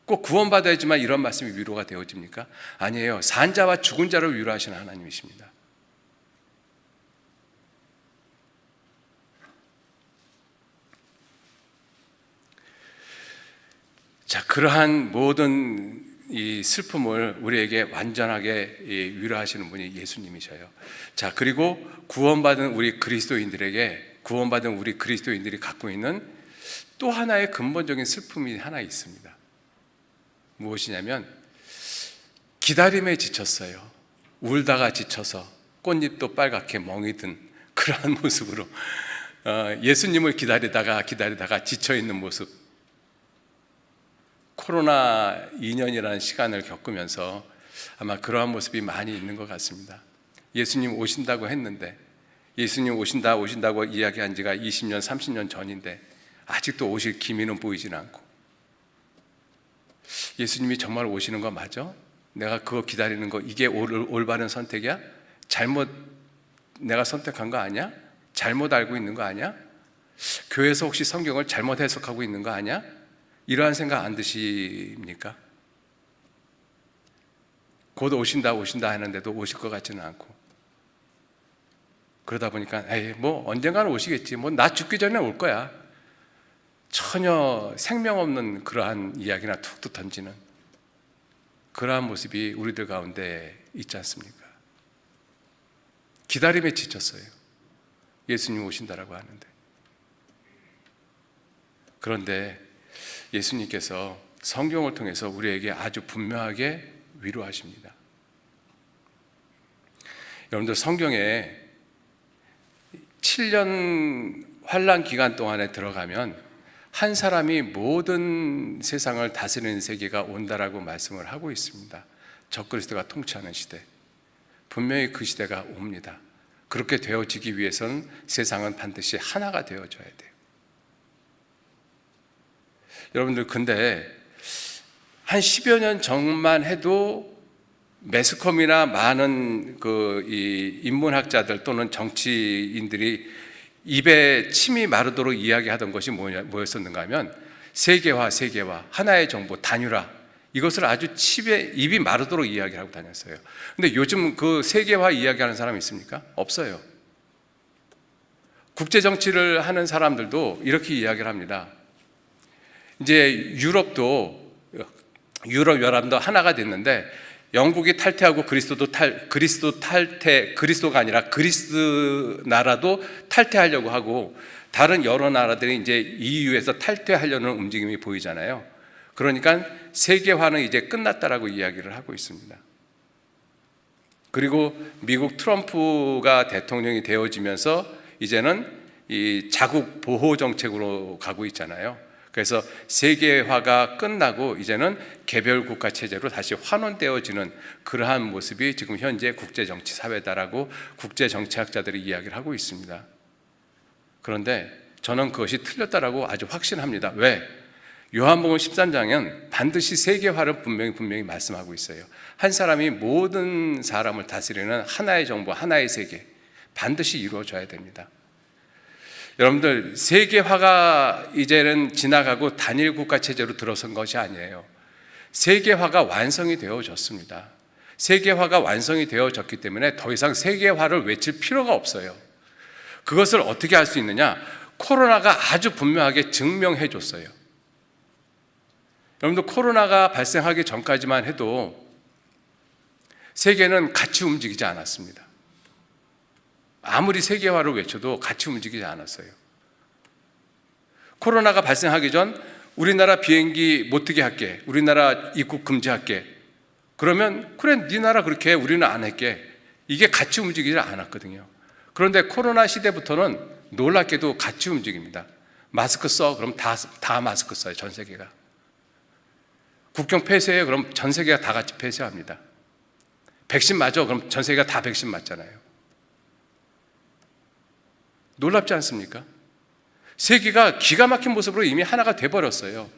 Speaker 1: 꼭 구원받아야지만 이런 말씀이 위로가 되어집니까? 아니에요. 산 자와 죽은 자를 위로하시는 하나님이십니다. 자, 그러한 모든 이 슬픔을 우리에게 완전하게 위로하시는 분이 예수님이셔요. 자, 그리고 구원받은 우리 그리스도인들이 갖고 있는 또 하나의 근본적인 슬픔이 하나 있습니다. 무엇이냐면 기다림에 지쳤어요. 울다가 지쳐서 꽃잎도 빨갛게 멍이 든 그러한 모습으로 예수님을 기다리다가 지쳐있는 모습. 코로나 2년이라는 시간을 겪으면서 아마 그러한 모습이 많이 있는 것 같습니다. 예수님 오신다고 했는데, 예수님 오신다고 이야기한 지가 20년, 30년 전인데 아직도 오실 기미는 보이지는 않고, 예수님이 정말 오시는 거 맞아? 내가 그거 기다리는 거 이게 올바른 선택이야? 내가 선택한 거 아니야? 잘못 알고 있는 거 아니야? 교회에서 혹시 성경을 잘못 해석하고 있는 거 아니야? 이러한 생각 안 드십니까? 곧 오신다 하는데도 오실 것 같지는 않고, 그러다 보니까 언젠가는 오시겠지, 나 죽기 전에 올 거야, 전혀 생명 없는 그러한 이야기나 툭툭 던지는 그러한 모습이 우리들 가운데 있지 않습니까? 기다림에 지쳤어요. 예수님 오신다라고 하는데. 그런데 예수님께서 성경을 통해서 우리에게 아주 분명하게 위로하십니다. 여러분들, 성경에 7년 환난 기간 동안에 들어가면 한 사람이 모든 세상을 다스리는 세계가 온다라고 말씀을 하고 있습니다. 적그리스도가 통치하는 시대, 분명히 그 시대가 옵니다. 그렇게 되어지기 위해서는 세상은 반드시 하나가 되어져야 돼요. 여러분들, 근데 한 10여 년 전만 해도 매스컴이나 많은 이 인문학자들 또는 정치인들이 입에 침이 마르도록 이야기하던 것이 뭐였었는가 하면 세계화, 하나의 정보, 단일화, 이것을 아주 입이 마르도록 이야기를 하고 다녔어요. 근데 요즘 그 세계화 이야기하는 사람이 있습니까? 없어요. 국제정치를 하는 사람들도 이렇게 이야기를 합니다. 이제 유럽연합도 하나가 됐는데 영국이 탈퇴하고 그리스도가 아니라 그리스 나라도 탈퇴하려고 하고, 다른 여러 나라들이 이제 EU에서 탈퇴하려는 움직임이 보이잖아요. 그러니까 세계화는 이제 끝났다라고 이야기를 하고 있습니다. 그리고 미국 트럼프가 대통령이 되어지면서 이제는 이 자국 보호 정책으로 가고 있잖아요. 그래서 세계화가 끝나고 이제는 개별 국가 체제로 다시 환원되어지는 그러한 모습이 지금 현재 국제정치 사회다라고 국제정치학자들이 이야기를 하고 있습니다. 그런데 저는 그것이 틀렸다라고 아주 확신합니다. 왜? 요한복음 13장은 반드시 세계화를 분명히 말씀하고 있어요. 한 사람이 모든 사람을 다스리는 하나의 정부, 하나의 세계, 반드시 이루어져야 됩니다. 여러분들, 세계화가 이제는 지나가고 단일 국가 체제로 들어선 것이 아니에요. 세계화가 완성이 되어졌습니다. 세계화가 완성이 되어졌기 때문에 더 이상 세계화를 외칠 필요가 없어요. 그것을 어떻게 할 수 있느냐? 코로나가 아주 분명하게 증명해 줬어요. 여러분들, 코로나가 발생하기 전까지만 해도 세계는 같이 움직이지 않았습니다. 아무리 세계화를 외쳐도 같이 움직이지 않았어요. 코로나가 발생하기 전 우리나라 비행기 못 뜨게 할게, 우리나라 입국 금지할게, 그러면 그래 네 나라 그렇게 해, 우리는 안 할게, 이게 같이 움직이지 않았거든요. 그런데 코로나 시대부터는 놀랍게도 같이 움직입니다. 마스크 써, 그럼 다 마스크 써요. 전 세계가. 국경 폐쇄해, 그럼 전 세계가 다 같이 폐쇄합니다. 백신 맞아, 그럼 전 세계가 다 백신 맞잖아요. 놀랍지 않습니까? 세계가 기가 막힌 모습으로 이미 하나가 돼버렸어요.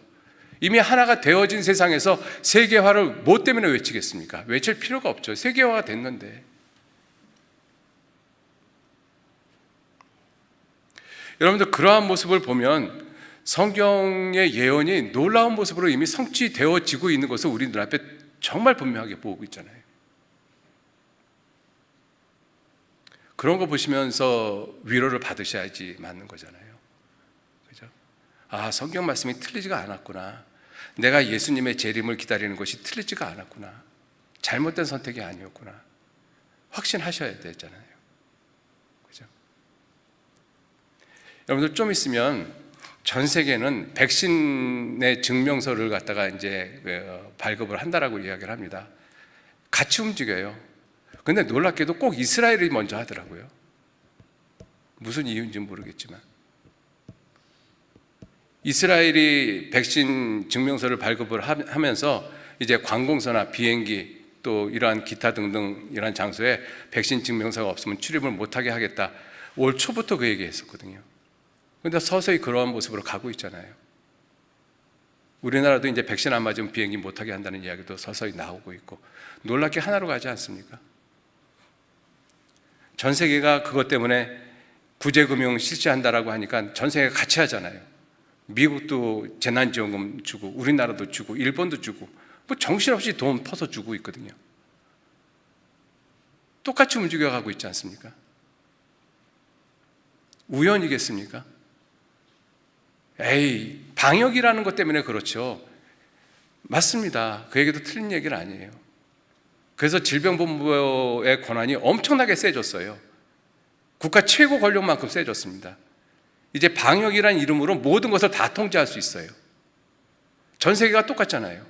Speaker 1: 이미 하나가 되어진 세상에서 세계화를 뭐 때문에 외치겠습니까? 외칠 필요가 없죠. 세계화가 됐는데. 여러분들, 그러한 모습을 보면 성경의 예언이 놀라운 모습으로 이미 성취되어지고 있는 것을 우리 눈앞에 정말 분명하게 보고 있잖아요. 그런 거 보시면서 위로를 받으셔야지 맞는 거잖아요. 그죠? 아, 성경 말씀이 틀리지가 않았구나. 내가 예수님의 재림을 기다리는 것이 틀리지가 않았구나. 잘못된 선택이 아니었구나. 확신하셔야 되잖아요. 그죠? 여러분들, 좀 있으면 전 세계는 백신의 증명서를 갖다가 이제 발급을 한다라고 이야기를 합니다. 같이 움직여요. 근데 놀랍게도 꼭 이스라엘이 먼저 하더라고요. 무슨 이유인지는 모르겠지만. 이스라엘이 백신 증명서를 발급을 하면서 이제 관공서나 비행기 또 이러한 기타 등등 이러한 장소에 백신 증명서가 없으면 출입을 못하게 하겠다. 올 초부터 그 얘기했었거든요. 그런데 서서히 그러한 모습으로 가고 있잖아요. 우리나라도 이제 백신 안 맞으면 비행기 못하게 한다는 이야기도 서서히 나오고 있고, 놀랍게 하나로 가지 않습니까? 전 세계가 그것 때문에 구제금융 실시한다라고 하니까 전 세계가 같이 하잖아요. 미국도 재난지원금 주고, 우리나라도 주고, 일본도 주고, 뭐 정신없이 돈 퍼서 주고 있거든요. 똑같이 움직여가고 있지 않습니까? 우연이겠습니까? 에이, 방역이라는 것 때문에 그렇죠. 맞습니다. 그 얘기도 틀린 얘기는 아니에요. 그래서 질병본부의 권한이 엄청나게 세졌어요. 국가 최고 권력만큼 세졌습니다. 이제 방역이라는 이름으로 모든 것을 다 통제할 수 있어요. 전 세계가 똑같잖아요.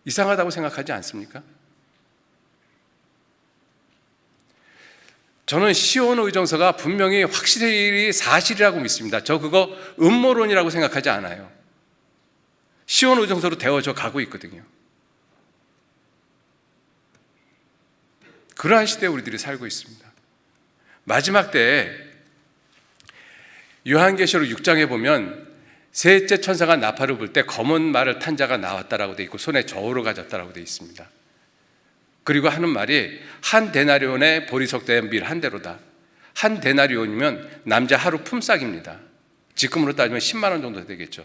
Speaker 1: 이상하다고 생각하지 않습니까? 저는 시온 의정서가 분명히 확실히 사실이라고 믿습니다. 저 그거 음모론이라고 생각하지 않아요. 시온 의정서로 되어져 가고 있거든요. 그러한 시대에 우리들이 살고 있습니다. 마지막 때에 요한계시록 6장에 보면 셋째 천사가 나팔을 불 때 검은 말을 탄 자가 나왔다라고 돼 있고 손에 저울을 가졌다라고 돼 있습니다. 그리고 하는 말이 한 데나리온의 보리석된 밀 한 대로다. 한 데나리온이면 남자 하루 품삯입니다. 지금으로 따지면 10만 원 정도 되겠죠.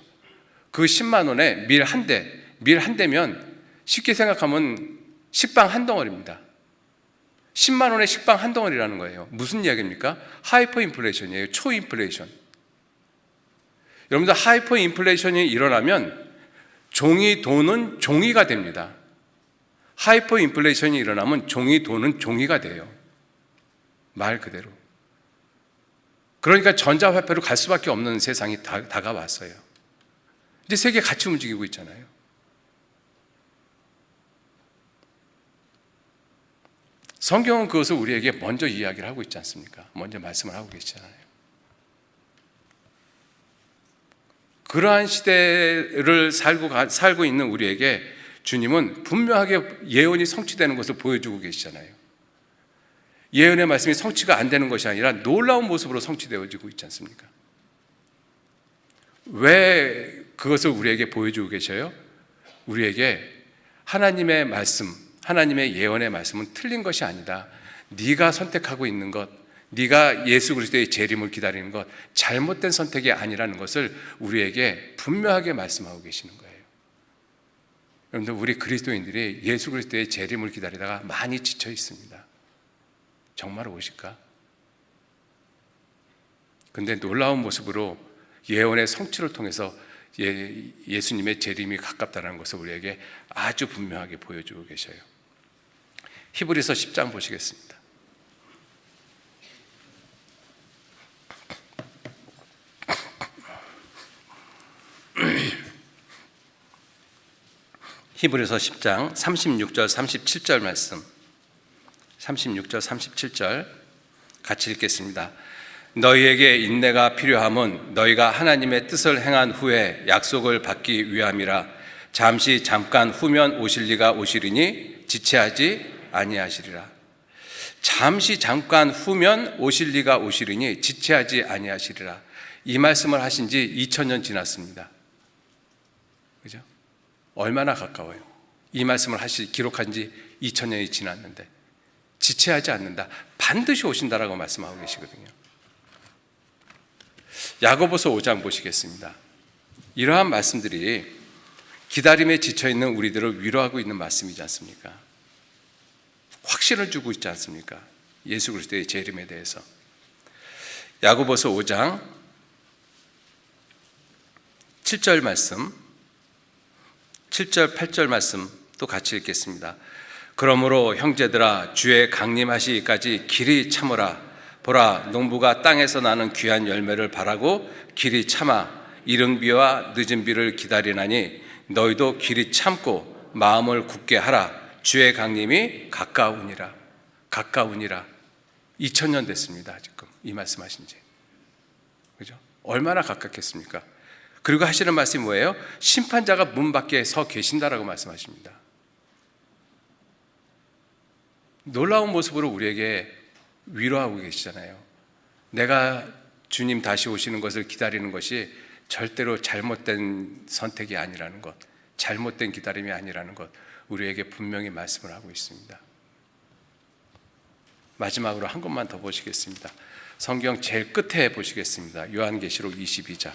Speaker 1: 그 10만 원에 밀 한 대, 밀 한 대면 쉽게 생각하면 식빵 한 덩어리입니다. 10만 원에 식빵 한 덩어리라는 거예요. 무슨 이야기입니까? 하이퍼 인플레이션이에요. 초인플레이션. 여러분들, 하이퍼 인플레이션이 일어나면 종이 돈은 종이가 됩니다. 하이퍼 인플레이션이 일어나면 종이 돈은 종이가 돼요. 말 그대로. 그러니까 전자화폐로 갈 수밖에 없는 세상이 다가왔어요. 이제 세계 같이 움직이고 있잖아요. 성경은 그것을 우리에게 먼저 이야기를 하고 있지 않습니까? 먼저 말씀을 하고 계시잖아요. 그러한 시대를 살고 있는 우리에게 주님은 분명하게 예언이 성취되는 것을 보여주고 계시잖아요. 예언의 말씀이 성취가 안 되는 것이 아니라 놀라운 모습으로 성취되어지고 있지 않습니까? 왜 그것을 우리에게 보여주고 계셔요? 우리에게 하나님의 말씀, 하나님의 예언의 말씀은 틀린 것이 아니다. 네가 선택하고 있는 것, 네가 예수 그리스도의 재림을 기다리는 것 잘못된 선택이 아니라는 것을 우리에게 분명하게 말씀하고 계시는 거예요. 여러분들, 우리 그리스도인들이 예수 그리스도의 재림을 기다리다가 많이 지쳐 있습니다. 정말 오실까? 근데 놀라운 모습으로 예언의 성취를 통해서 예수님의 재림이 가깝다는 것을 우리에게 아주 분명하게 보여주고 계셔요. 히브리서 10장 보시겠습니다. 히브리서 10장 36절 37절 말씀, 36절 37절 같이 읽겠습니다. 너희에게 인내가 필요함은 너희가 하나님의 뜻을 행한 후에 약속을 받기 위함이라. 잠시 잠깐 후면 오실 이가 오시리니 지체하지 아니하시리라. 잠시 잠깐 후면 오실 이가 오시리니 지체하지 아니하시리라. 이 말씀을 하신 지 2000년 지났습니다. 그죠? 얼마나 가까워요. 이 말씀을 기록한 지 2000년이 지났는데 지체하지 않는다, 반드시 오신다라고 말씀하고 계시거든요. 야고보서 5장 보시겠습니다. 이러한 말씀들이 기다림에 지쳐있는 우리들을 위로하고 있는 말씀이지 않습니까? 확신을 주고 있지 않습니까? 예수 그리스도의 재림에 대해서. 야고보서 5장 7절 말씀, 7절 8절 말씀 또 같이 읽겠습니다. 그러므로 형제들아, 주의 강림하시기까지 길이 참으라. 보라, 농부가 땅에서 나는 귀한 열매를 바라고 길이 참아 이른 비와 늦은 비를 기다리나니 너희도 길이 참고 마음을 굳게 하라. 주의 강림이 가까우니라. 가까우니라. 2000년 됐습니다. 지금 이 말씀하신 지. 그죠? 얼마나 가깝겠습니까? 그리고 하시는 말씀이 뭐예요? 심판자가 문 밖에 서 계신다라고 말씀하십니다. 놀라운 모습으로 우리에게 위로하고 계시잖아요. 내가 주님 다시 오시는 것을 기다리는 것이 절대로 잘못된 선택이 아니라는 것, 잘못된 기다림이 아니라는 것, 우리에게 분명히 말씀을 하고 있습니다. 마지막으로 한 것만 더 보시겠습니다. 성경 제일 끝에 보시겠습니다. 요한계시록 22장.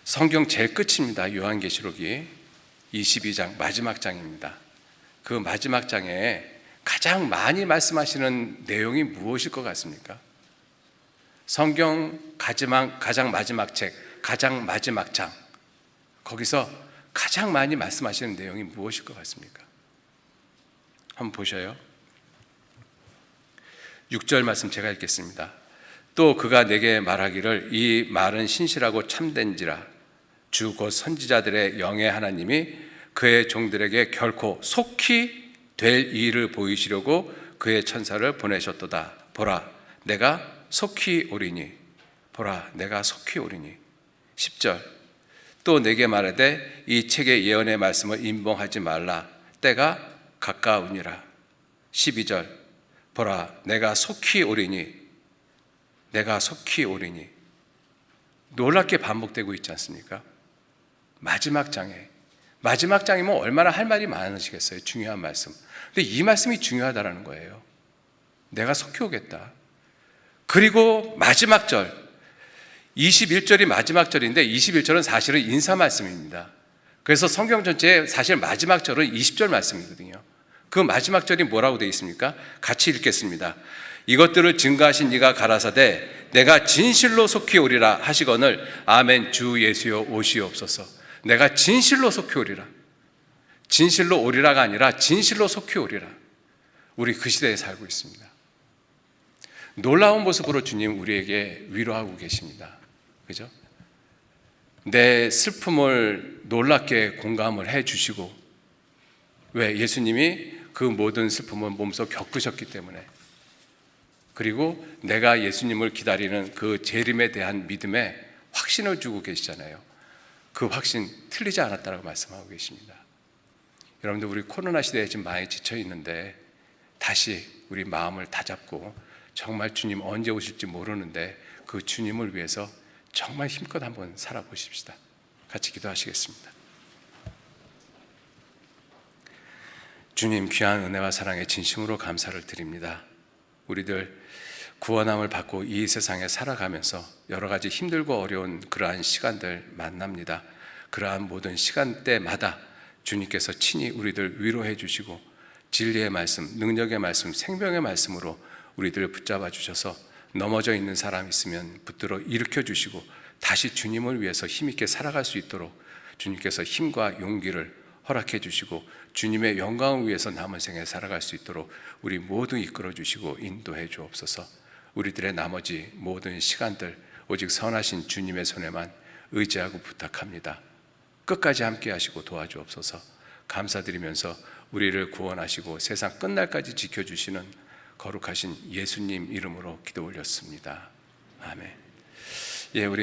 Speaker 1: 성경 제일 끝입니다. 요한계시록이 22장 마지막 장입니다. 그 마지막 장에 가장 많이 말씀하시는 내용이 무엇일 것 같습니까? 성경 가장 마지막 책, 가장 마지막 장, 거기서 가장 많이 말씀하시는 내용이 무엇일 것 같습니까? 한번 보셔요. 6절 말씀 제가 읽겠습니다. 또 그가 내게 말하기를 이 말은 신실하고 참된지라. 주 곧 선지자들의 영의 하나님이 그의 종들에게 결코 속히 될 일을 보이시려고 그의 천사를 보내셨도다. 보라, 내가 속히 오리니. 보라, 내가 속히 오리니. 10절. 또 내게 말하되 이 책의 예언의 말씀을 임봉하지 말라. 때가 가까우니라. 12절. 보라, 내가 속히 오리니. 내가 속히 오리니. 놀랍게 반복되고 있지 않습니까? 마지막 장이면 얼마나 할 말이 많으시겠어요. 중요한 말씀. 근데 이 말씀이 중요하다라는 거예요. 내가 속히 오겠다. 그리고 마지막 절, 21절이 마지막 절인데 21절은 사실은 인사 말씀입니다. 그래서 성경 전체에 사실 마지막 절은 20절 말씀이거든요. 그 마지막 절이 뭐라고 되어 있습니까? 같이 읽겠습니다. 이것들을 증거하신 이가 가라사대 내가 진실로 속히 오리라 하시거늘 아멘. 주 예수여 오시옵소서. 내가 진실로 속히 오리라. 진실로 오리라가 아니라 진실로 속히 오리라. 우리 그 시대에 살고 있습니다. 놀라운 모습으로 주님 우리에게 위로하고 계십니다. 그죠? 내 슬픔을 놀랍게 공감을 해 주시고, 왜? 예수님이 그 모든 슬픔을 몸소 겪으셨기 때문에. 그리고 내가 예수님을 기다리는 그 재림에 대한 믿음에 확신을 주고 계시잖아요. 그 확신 틀리지 않았다고 말씀하고 계십니다. 여러분들, 우리 코로나 시대에 지금 많이 지쳐 있는데 다시 우리 마음을 다잡고 정말 주님 언제 오실지 모르는데 그 주님을 위해서 정말 힘껏 한번 살아보십시다. 같이 기도하시겠습니다. 주님, 귀한 은혜와 사랑에 진심으로 감사를 드립니다. 우리들 구원함을 받고 이 세상에 살아가면서 여러 가지 힘들고 어려운 그러한 시간들 만납니다. 그러한 모든 시간대마다 주님께서 친히 우리들 위로해 주시고 진리의 말씀, 능력의 말씀, 생명의 말씀으로 우리들 붙잡아 주셔서 넘어져 있는 사람 있으면 붙들어 일으켜 주시고 다시 주님을 위해서 힘있게 살아갈 수 있도록 주님께서 힘과 용기를 허락해 주시고 주님의 영광을 위해서 남은 생에 살아갈 수 있도록 우리 모두 이끌어 주시고 인도해 주옵소서. 우리들의 나머지 모든 시간들 오직 선하신 주님의 손에만 의지하고 부탁합니다. 끝까지 함께 하시고 도와주옵소서. 감사드리면서 우리를 구원하시고 세상 끝날까지 지켜주시는 거룩하신 예수님 이름으로 기도 올렸습니다. 아멘. 예, 우리